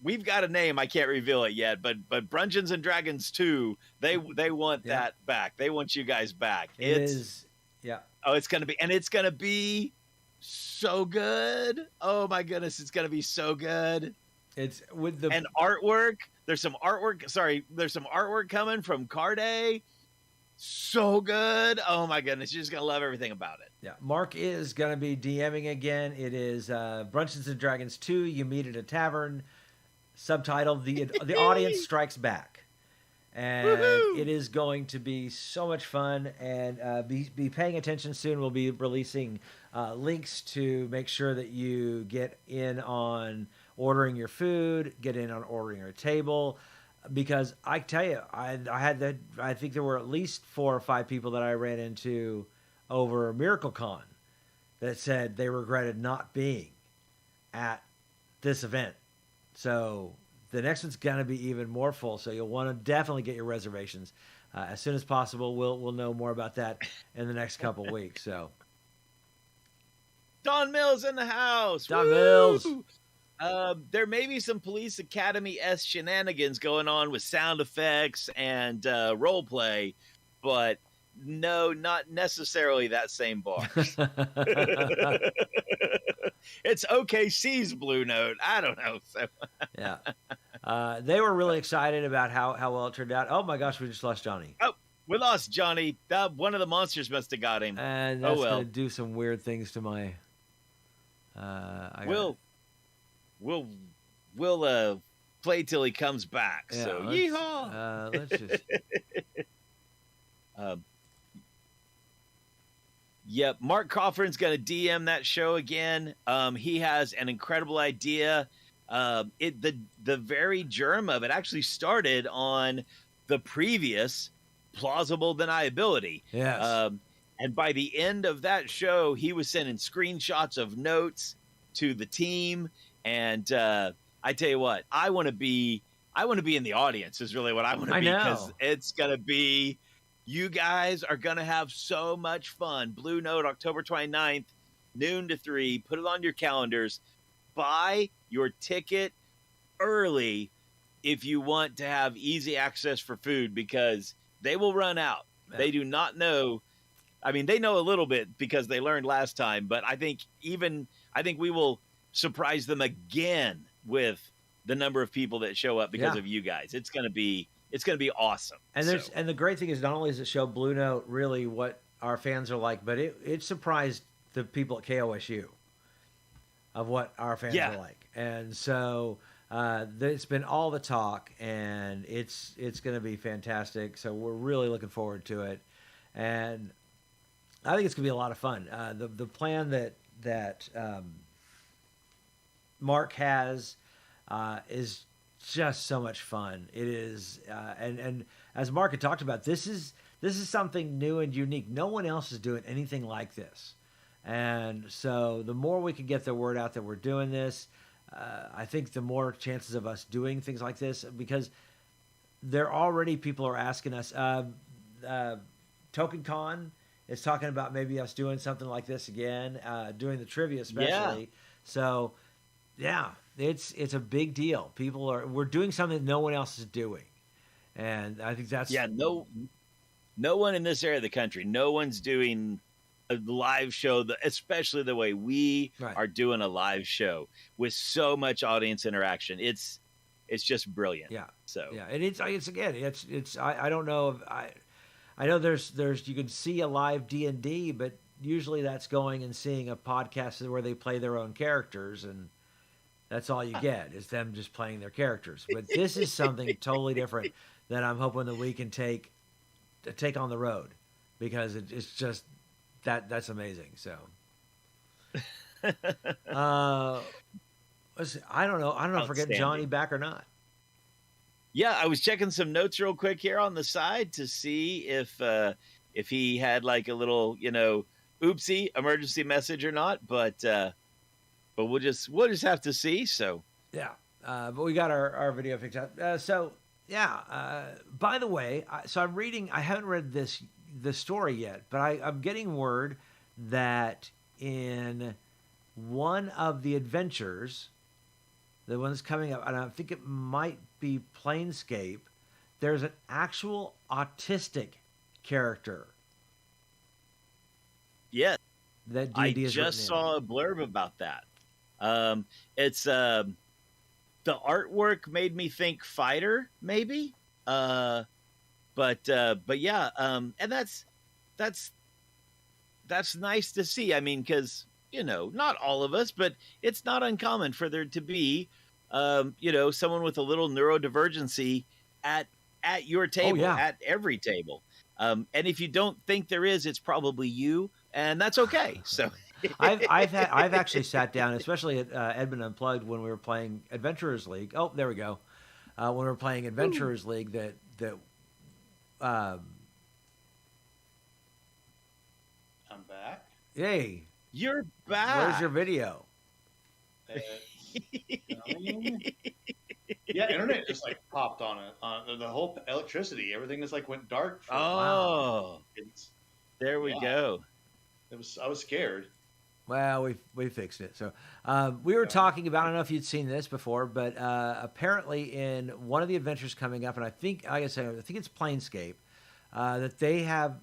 we've got a name, I can't reveal it yet, but Dungeons and Dragons 2, they want that back. They want you guys back. It's gonna be so good. Oh my goodness, it's gonna be so good. It's with the artwork. There's some artwork coming from Carday. So good. Oh my goodness, you're just gonna love everything about it. Yeah, Mark is gonna be DMing again. It is Dungeons and Dragons 2. You meet at a tavern. Subtitled the Audience Strikes Back, and it is going to be so much fun. And be paying attention soon. We'll be releasing links to make sure that you get in on ordering your food, get in on ordering your table. Because I tell you, I think there were at least 4 or 5 people that I ran into over MiracleCon that said they regretted not being at this event. So the next one's going to be even more full. So you'll want to definitely get your reservations as soon as possible. We'll know more about that in the next couple weeks. So Don Mills in the house. Don Woo! Mills. There may be some Police Academy-esque shenanigans going on with sound effects and role play, but no, not necessarily that same bar. It's OKC's Blue Note. I don't know. So. Yeah. They were really excited about how well it turned out. Oh, my gosh, we just lost Johnny. Oh, we lost Johnny. One of the monsters must have got him. And that's going to do some weird things to my... We'll play till he comes back. Yeah, so yeehaw! Let's just. Yep, Mark Crawford's going to DM that show again. He has an incredible idea. The very germ of it actually started on the previous Plausible Deniability. Yes. And by the end of that show, he was sending screenshots of notes to the team. And I tell you what, I want to be in the audience is really what I want to be, because it's going to be, you guys are going to have so much fun. Blue Note, October 29th, noon to 3. Put it on your calendars. Buy your ticket early if you want to have easy access for food, because they will run out. Yeah. They do not know. I mean, they know a little bit because they learned last time, but I think we will surprise them again with the number of people that show up because of you guys. It's going to be awesome. And and the great thing is, not only does it show Blue Note really what our fans are like, but it surprised the people at KOSU of what our fans are like. And so it's been all the talk, and it's going to be fantastic. So we're really looking forward to it. And I think it's going to be a lot of fun. The plan that Mark has is just so much fun. It is, and as Mark had talked about, this is something new and unique. No one else is doing anything like this, and so the more we can get the word out that we're doing this, I think the more chances of us doing things like this, because people are asking us. Token Con is talking about maybe us doing something like this again, doing the trivia especially. Yeah. So, yeah, it's a big deal. We're doing something that no one else is doing, and I think that's no one in this area of the country, no one's doing a live show, especially the way we are doing a live show with so much audience interaction. It's just brilliant. Yeah. So yeah, and it's I don't know if I know there's you can see a live D&D, but usually that's going and seeing a podcast where they play their own characters, and that's all you get is them just playing their characters. But this is something totally different that I'm hoping that we can take on the road, because it's just that's amazing. So let's see, I don't know if we're getting Johnny back or not. Yeah, I was checking some notes real quick here on the side to see if he had like a little, oopsie emergency message or not, but we'll just have to see. So yeah, but we got our video fixed out. By the way, I'm reading. I haven't read the story yet, but I'm getting word that in one of the adventures, the one that's coming up, and I think it might be Planescape, there's an actual autistic character. Yeah. That D&D I just saw a blurb about that. It's the artwork made me think fighter, maybe. But yeah, and that's nice to see. I mean, because not all of us, but it's not uncommon for there to be, someone with a little neurodivergency at your table, at every table. And if you don't think there is, it's probably you, and that's okay. So I've actually sat down, especially at Edmund Unplugged, when we were playing Adventurers League. Oh, there we go. When we were playing Adventurers League, that I'm back. Yay. You're back. Where's your video? I mean, yeah, internet just like popped on it. The whole electricity, everything just like went dark for Wow. Oh, it's, there we yeah, go. it was. I was scared. Well, we fixed it. So we were Yeah. talking about. I don't know if you'd seen this before, but apparently in one of the adventures coming up, and I think, like I said, I think it's Planescape, that they have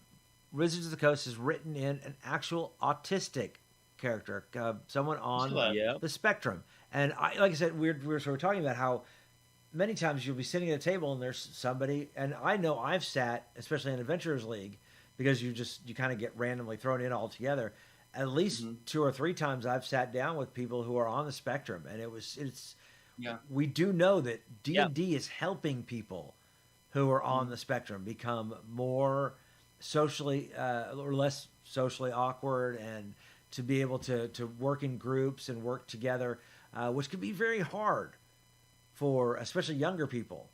Wizards of the Coast has written in an actual autistic character, someone on that. Yeah. the spectrum. And like I said, we were sort of talking about how many times you'll be sitting at a table and there's somebody, and I know I've sat, especially in Adventurers League, because you kind of get randomly thrown in all together. At least 2 or 3 times I've sat down with people who are on the spectrum, and it's Yeah. we do know that Yeah. D&D is helping people who are on the spectrum become more socially or less socially awkward, and to be able to work in groups and work together, which can be very hard for especially younger people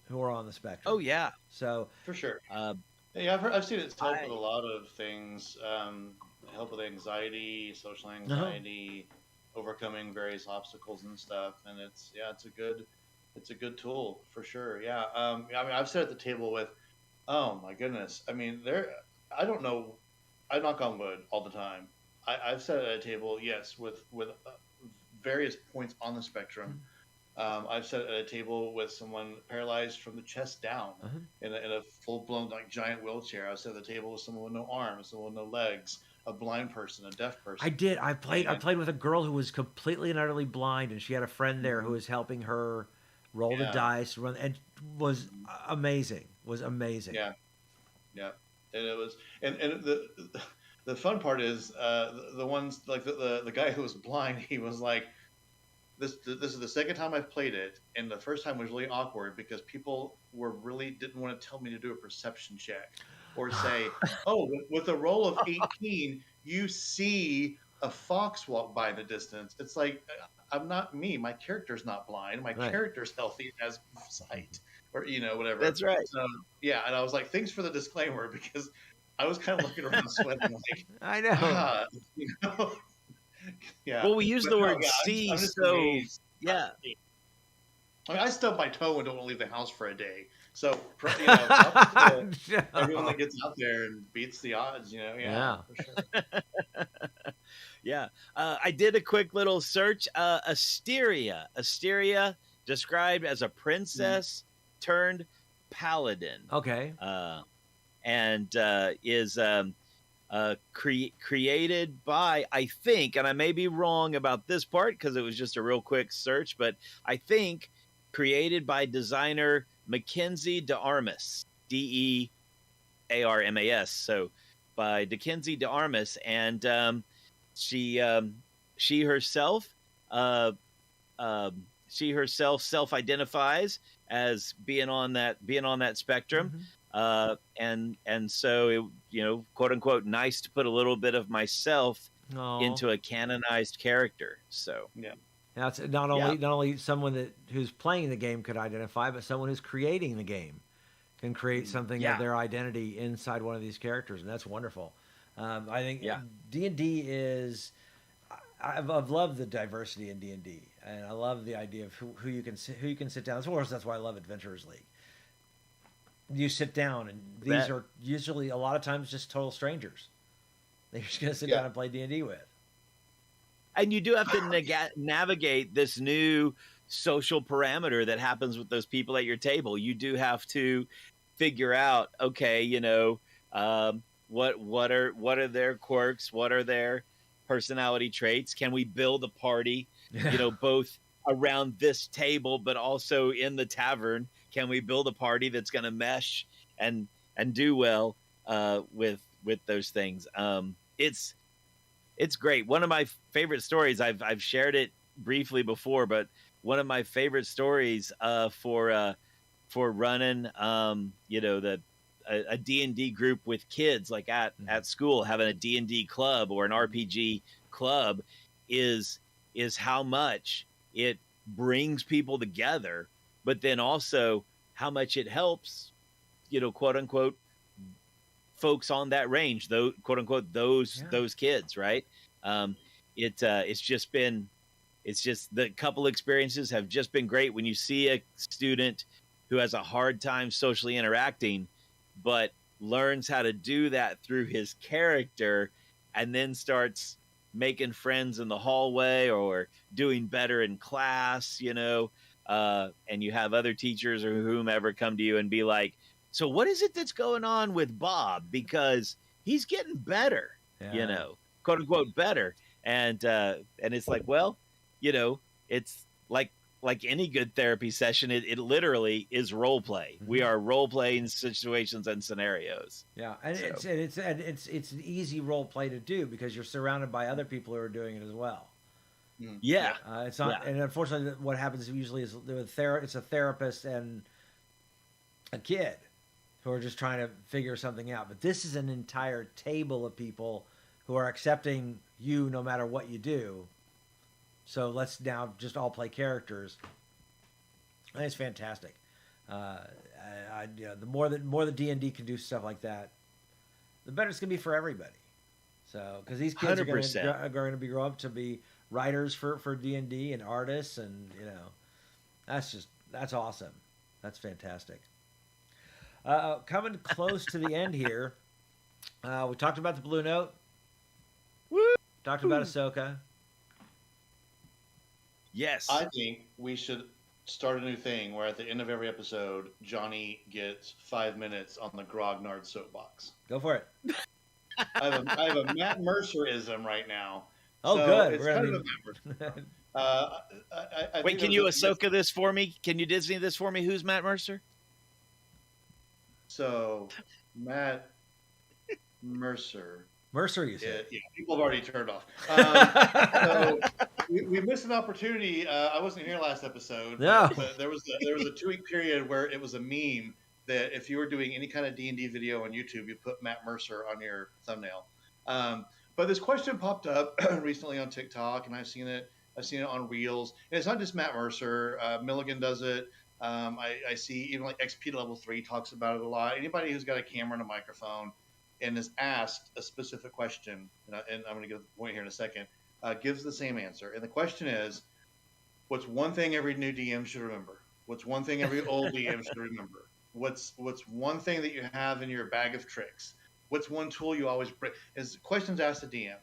who are on the spectrum. Oh yeah. So For sure. Uh, Yeah, I've seen it help I- with a lot of things. Help with anxiety, social anxiety, overcoming various obstacles and stuff. And it's a good tool for sure. Yeah. I mean, I've sat at the table with, oh my goodness. I mean, I don't know. I knock on wood all the time. I've sat at a table, yes, with various points on the spectrum. I've sat at a table with someone paralyzed from the chest down in a full blown like giant wheelchair. I've sat at the table with someone with no arms, someone with no legs, a blind person, a deaf person. I did. I played with a girl who was completely and utterly blind, and she had a friend there who was helping her roll the Yeah. dice, run, and was amazing. Was amazing. Yeah, yeah, and it was, and the fun part is the ones like the guy who was blind. He was like, this is the second time I've played it, and the first time was really awkward because people didn't want to tell me to do a perception check or say, oh, with a roll of 18, you see a fox walk by in the distance. It's like, I'm not me. My character's not blind. My Right. character's healthy and has sight, or whatever. That's right. So yeah, and I was like, thanks for the disclaimer, because I was kind of looking around sweating like, I know. yeah. well, we use But the no, word yeah, see, I'm just so amazed. yeah. I mean, I stub my toe and don't want to leave the house for a day. So, props to everyone that gets out there and beats the odds, Yeah. for sure. Yeah. I did a quick little search. Asteria, described as a princess turned paladin. Okay. And is created by, I think, and I may be wrong about this part because it was just a real quick search, but I think created by designer Mackenzie DeArmas, DeArmas. So by Mackenzie DeArmas, and she herself self-identifies as being on that spectrum. And so it, quote unquote, nice to put a little bit of myself into a canonized character. So That's not only someone who's playing the game could identify, but someone who's creating the game can create something of their identity inside one of these characters, and that's wonderful. I think D&D is. I've loved the diversity in D&D, and I love the idea of who you can sit down. Of course, that's why I love Adventurers League. You sit down, and these are usually a lot of times just total strangers. They're just going to sit down and play D&D with. And you do have to navigate this new social parameter that happens with those people at your table. You do have to figure out, okay, what are their quirks? What are their personality traits? Can we build a party, both around this table, but also in the tavern? Can we build a party that's going to mesh and do well with those things? It's great. One of my favorite stories, I've shared it briefly before, but one of my favorite stories for running a D&D group with kids, like at school, having a D&D club or an RPG club, is how much it brings people together, but then also how much it helps, quote unquote, folks on that range, quote unquote, those kids, right? It's just been It's just the couple experiences have just been great when you see a student who has a hard time socially interacting, but learns how to do that through his character and then starts making friends in the hallway or doing better in class, and you have other teachers or whomever come to you and be like, so what is it that's going on with Bob? Because he's getting better, quote unquote better. And it's like, well, it's like any good therapy session, it literally is role play. We are role playing situations and scenarios. Yeah, and it's an easy role play to do because you're surrounded by other people who are doing it as well. Yeah, it's not, and unfortunately, what happens usually is it's a therapist and a kid who are just trying to figure something out. But this is an entire table of people who are accepting you no matter what you do. So let's now just all play characters. And it's fantastic. The more that D&D can do stuff like that, the better it's gonna be for everybody. So because these kids are going to be grow up to be writers for D&D and artists, and that's awesome. That's fantastic. Coming close to the end here, we talked about the Blue Note. Woo! Talked about Ahsoka. Yes. I think we should start a new thing where at the end of every episode, Johnny gets 5 minutes on the grognard soapbox. Go for it. I have a Matt Mercer-ism right now. Oh, so good. It's kind of a Matt Mercer. Wait, can you Ahsoka this for me? Can you Disney this for me? Who's Matt Mercer? So, Matt Mercer. Mercer, you said. Yeah, people have already turned off. So we missed an opportunity. I wasn't here last episode. No. But there was a 2-week period where it was a meme that if you were doing any kind of D&D video on YouTube, you put Matt Mercer on your thumbnail. But this question popped up recently on TikTok, and I've seen it on Reels. And it's not just Matt Mercer. Milligan does it. I see even like XP Level 3 talks about it a lot. Anybody who's got a camera and a microphone and is asked a specific question, and I'm going to get to the point here in a second, gives the same answer. And the question is, what's one thing every new DM should remember? What's one thing every old DM should remember? What's one thing that you have in your bag of tricks? What's one tool you always bring? Is questions asked the DM.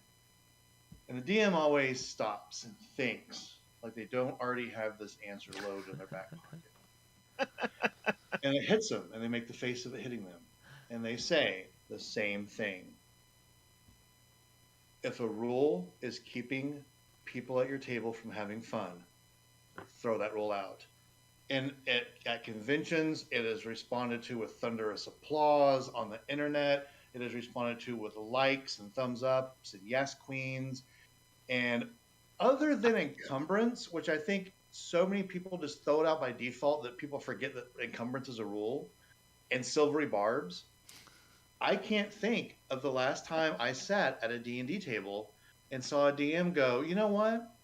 And the DM always stops and thinks like they don't already have this answer loaded in their back pocket. And it hits them, and they make the face of it hitting them. And they say the same thing. If a rule is keeping people at your table from having fun, throw that rule out. And at conventions, it is responded to with thunderous applause. On the internet, it is responded to with likes and thumbs ups and yes queens. And other than encumbrance, which I think so many people just throw it out by default that people forget that encumbrance is a rule, and silvery barbs, I can't think of the last time I sat at a D&D table and saw a DM go, you know what?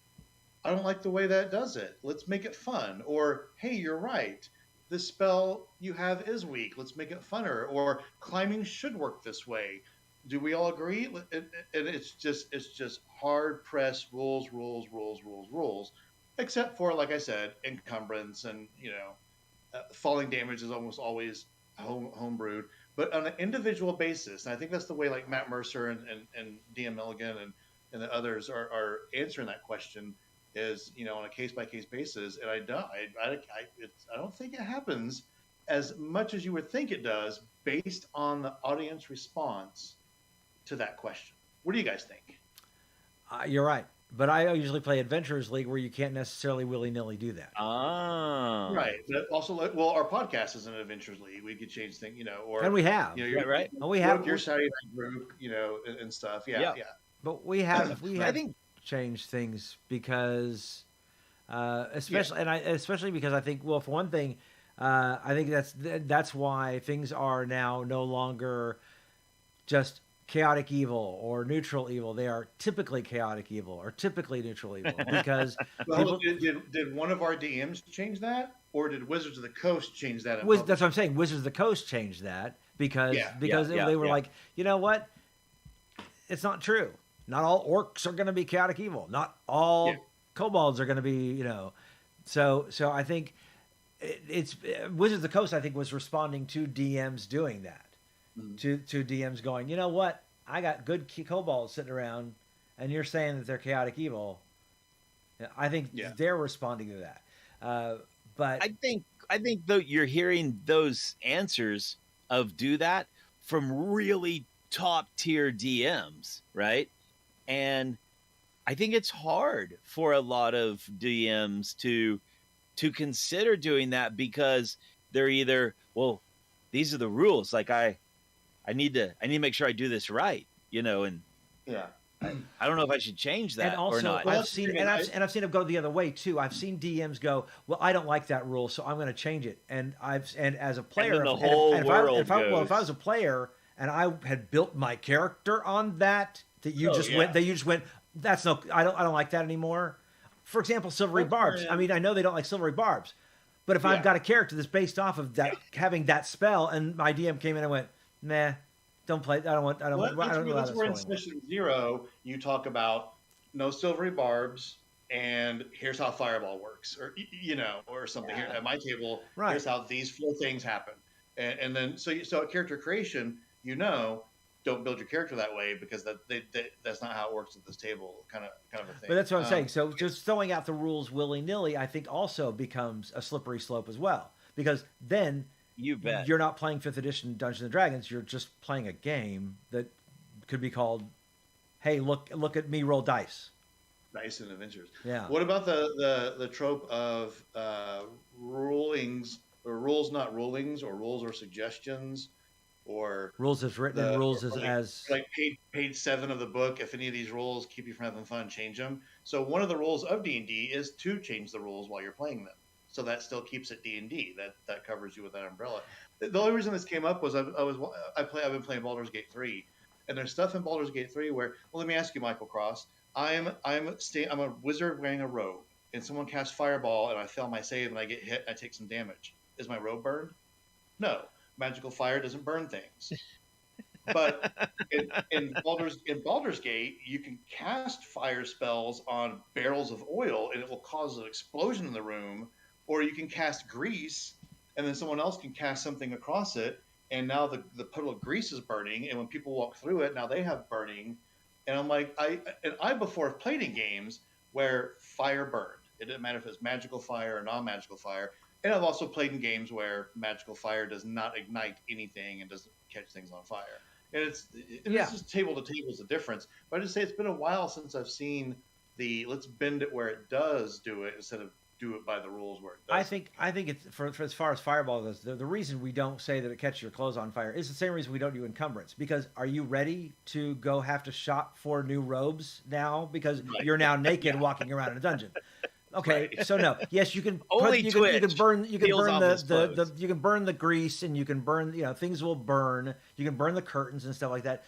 I don't like the way that does it. Let's make it fun. Or, hey, you're right. This spell you have is weak. Let's make it funner. Or climbing should work this way. Do we all agree? And it's just hard pressed rules, except for, like I said, encumbrance and falling damage is almost always homebrewed. But on an individual basis, and I think that's the way like Matt Mercer and DM Milligan and the others are answering that question is on a case by case basis. And I don't think it happens as much as you would think it does based on the audience response to that question. What do you guys think? You're right. But I usually play Adventurers League where you can't necessarily willy-nilly do that. Oh. Right. But also, our podcast is an Adventurers League. We could change things, or... And we have. Right. And we have your Saturday night group, and stuff. Yeah. But we have changed things because, especially because I think, well, for one thing, I think that's why things are now no longer just chaotic evil or neutral evil. They are typically chaotic evil or typically neutral evil because did one of our DMs change that, or did Wizards of the Coast change that? That's what I'm saying. Wizards of the Coast changed that because they were like, you know what? It's not true. Not all orcs are going to be chaotic evil. Not all kobolds are going to be, you know, so I think it's Wizards of the Coast. I think was responding to DMs doing that, to DMs going, you know what, I got good kobolds sitting around, and you're saying that they're chaotic evil. I think they're responding to that. But I think though you're hearing those answers of do that from really top tier DMs, right? And I think it's hard for a lot of DMs to consider doing that because they're either, well, these are the rules. Like I need to make sure I do this right, you know, and I don't know if I should change that and also, or not. I've seen it go the other way too. I've seen DMs go, well, I don't like that rule, so I'm going to change it. And as a player, if I was a player and I had built my character on that you just went, that's no, I don't like that anymore. For example, silvery barbs. I mean, I know they don't like silvery barbs, but if I've got a character that's based off of that having that spell, and my DM came in and went, nah, don't play. I don't want. That's where in session 0 you talk about no silvery barbs, and here's how fireball works, or or something. Here at my table, here's how these 4 things happen, and then so at character creation, don't build your character that way because that's not how it works at this table, kind of a thing. But that's what I'm saying. So just throwing out the rules willy-nilly, I think also becomes a slippery slope as well, because then you're not playing 5th edition Dungeons and Dragons. You're just playing a game that could be called, "Hey, look at me roll dice." Dice and adventures. Yeah. What about the trope of rulings or rules not rulings, or rules or suggestions? Or rules as written and rules as like page 7 of the book. If any of these rules keep you from having fun, change them. So one of the rules of D&D is to change the rules while you're playing them. So that still keeps it D&D. That covers you with that umbrella. The only reason this came up was I've been playing Baldur's Gate 3, and there's stuff in Baldur's Gate 3 where, well, let me ask you, Michael Cross. I'm a wizard wearing a robe, and someone casts fireball, and I fail my save, and I get hit. I take some damage. Is my robe burned? No. Magical fire doesn't burn things. But in Baldur's Gate, you can cast fire spells on barrels of oil, and it will cause an explosion in the room. Or you can cast grease, and then someone else can cast something across it, and now the puddle of grease is burning, and when people walk through it, now they have burning. And I'm like, I before have played in games where fire burned. It didn't matter if it's magical fire or non-magical fire. And I've also played in games where magical fire does not ignite anything and doesn't catch things on fire. And it's just table to table is the difference. But I just say it's been a while since I've seen the let's bend it where it does do it instead of do it by the rules where it does. I think it's for as far as fireball goes, the reason we don't say that it catches your clothes on fire is the same reason we don't do encumbrance. Because are you ready to go have to shop for new robes now? Because you're now naked walking around in a dungeon. Okay, so no. Yes, you can burn the grease, and you can burn, things will burn. You can burn the curtains and stuff like that.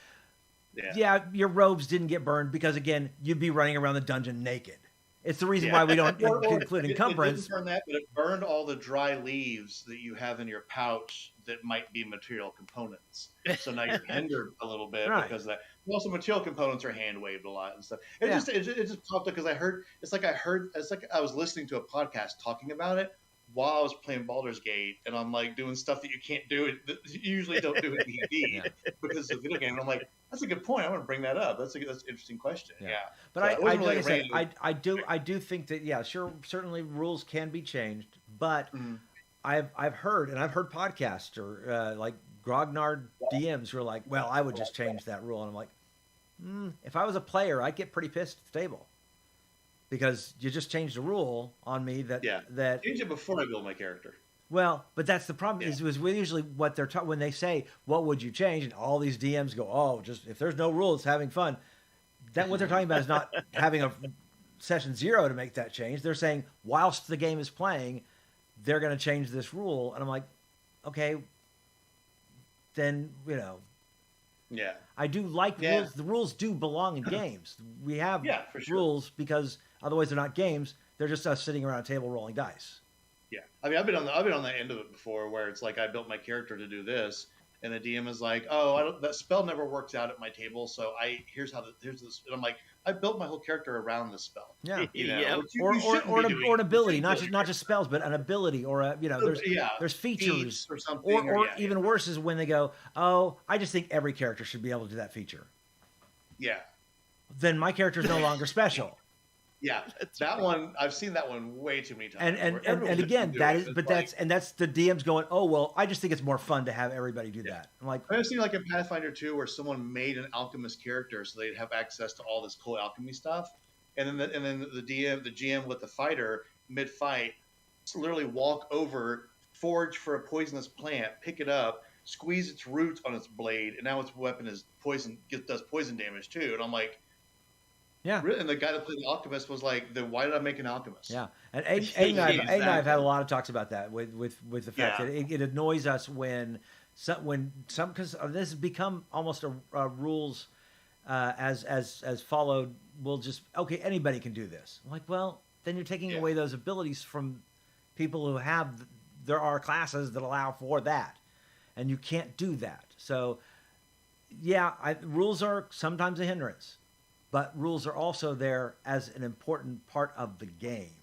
Yeah, your robes didn't get burned because, again, you'd be running around the dungeon naked. It's the reason why we don't include encumbrance. It didn't burn that, but it burned all the dry leaves that you have in your pouch that might be material components. So now you're hindered a little bit because of that. Also, material components are hand waved a lot and stuff. It just popped up because I was listening to a podcast talking about it while I was playing Baldur's Gate, and I'm like doing stuff that you can't do. You usually don't do in D&D because it's a video game. And I'm like, that's a good point. I want to bring that up. That's an interesting question. Yeah. But I do think that certainly rules can be changed, but I've heard podcasts or like grognard DMs who are like, well, I would just change that rule, and I'm like, if I was a player, I'd get pretty pissed at the table. Because you just changed the rule on me that change it before I build my character. Well, but that's the problem. Is usually what they're when they say, "What would you change?" and all these DMs go, "Oh, just if there's no rules, having fun." That what they're talking about is not having a session 0 to make that change. They're saying whilst the game is playing, they're going to change this rule, and I'm like, okay, then Yeah. I do like rules. The rules do belong in games. We have rules because otherwise they're not games. They're just us sitting around a table rolling dice. Yeah. I mean, I've been on the end of it before where it's like I built my character to do this, and the DM is like, "Oh, that spell never works out at my table, so here's this." And I'm like, I built my whole character around this spell. Yeah, Yep. or an ability, not just spells, but an ability, or there's features feats or something, or even worse is when they go, "Oh, I just think every character should be able to do that feature." Yeah. Then my character is no longer special. Yeah, that one I've seen that one way too many times. And again, that's the DM's going, "Oh well, I just think it's more fun to have everybody do that." I'm like, I've seen like in Pathfinder 2 where someone made an alchemist character so they'd have access to all this cool alchemy stuff, and then the GM with the fighter mid fight literally walk over, forage for a poisonous plant, pick it up, squeeze its roots on its blade, and now its weapon is does poison damage too. And I'm like. Yeah, and the guy that played the alchemist was like, "Then why did I make an alchemist?" Yeah, and Aiden and I've had a lot of talks about that with the fact that it annoys us when some because this has become almost a rules as followed. We'll just anybody can do this. I'm like, well, then you're taking away those abilities from people who have. There are classes that allow for that, and you can't do that. So, rules are sometimes a hindrance. But rules are also there as an important part of the game.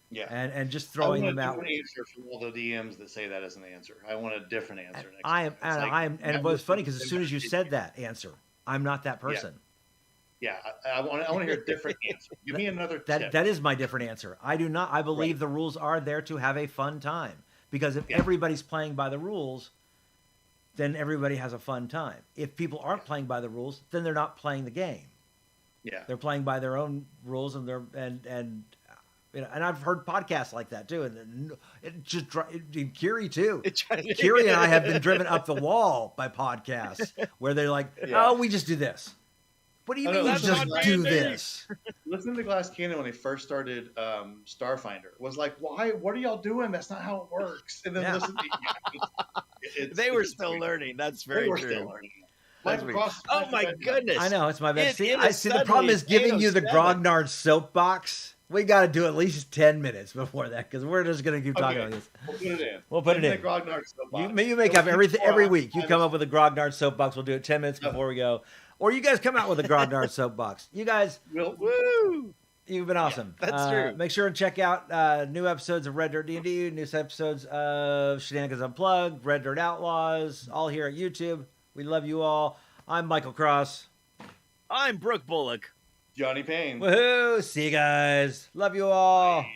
Yeah. And just throwing them out. I want a different answer from all the DMs that say that as an answer. I want a different answer next time. And it was funny because as soon as you said that answer, I'm not that person. Yeah, I want to hear a different answer. Give me another tip. That is my different answer. I do not. I believe the rules are there to have a fun time. Because if everybody's playing by the rules, then everybody has a fun time. If people aren't playing by the rules, then they're not playing the game. Yeah, they're playing by their own rules, and and I've heard podcasts like that too, and it just Kiri too. Kiri and I have been driven up the wall by podcasts where they're like, "Oh, we just do this." What do you mean you just do this? Listening to Glass Cannon when they first started Starfinder was like, "Why? What are y'all doing? That's not how it works." And then they were still learning. That's very true. Still learning. Oh my goodness! I know it's my bad. See, the problem is giving you the grognard soapbox. We got to do at least 10 minutes before that because we're just going to keep talking about this. We'll put it in. We'll put it in. The grognard soapbox. You make up every week. You come up with a grognard soapbox. We'll do it 10 minutes before we go, or you guys come out with a grognard soapbox. You guys, woo! You've been awesome. That's true. Make sure and check out new episodes of Red Dirt D&D, new episodes of Shenanigans Unplugged, Red Dirt Outlaws, all here at YouTube. We love you all. I'm Michael Cross. I'm Brooke Bullock. Johnny Payne. Woohoo! See you guys. Love you all. Bye.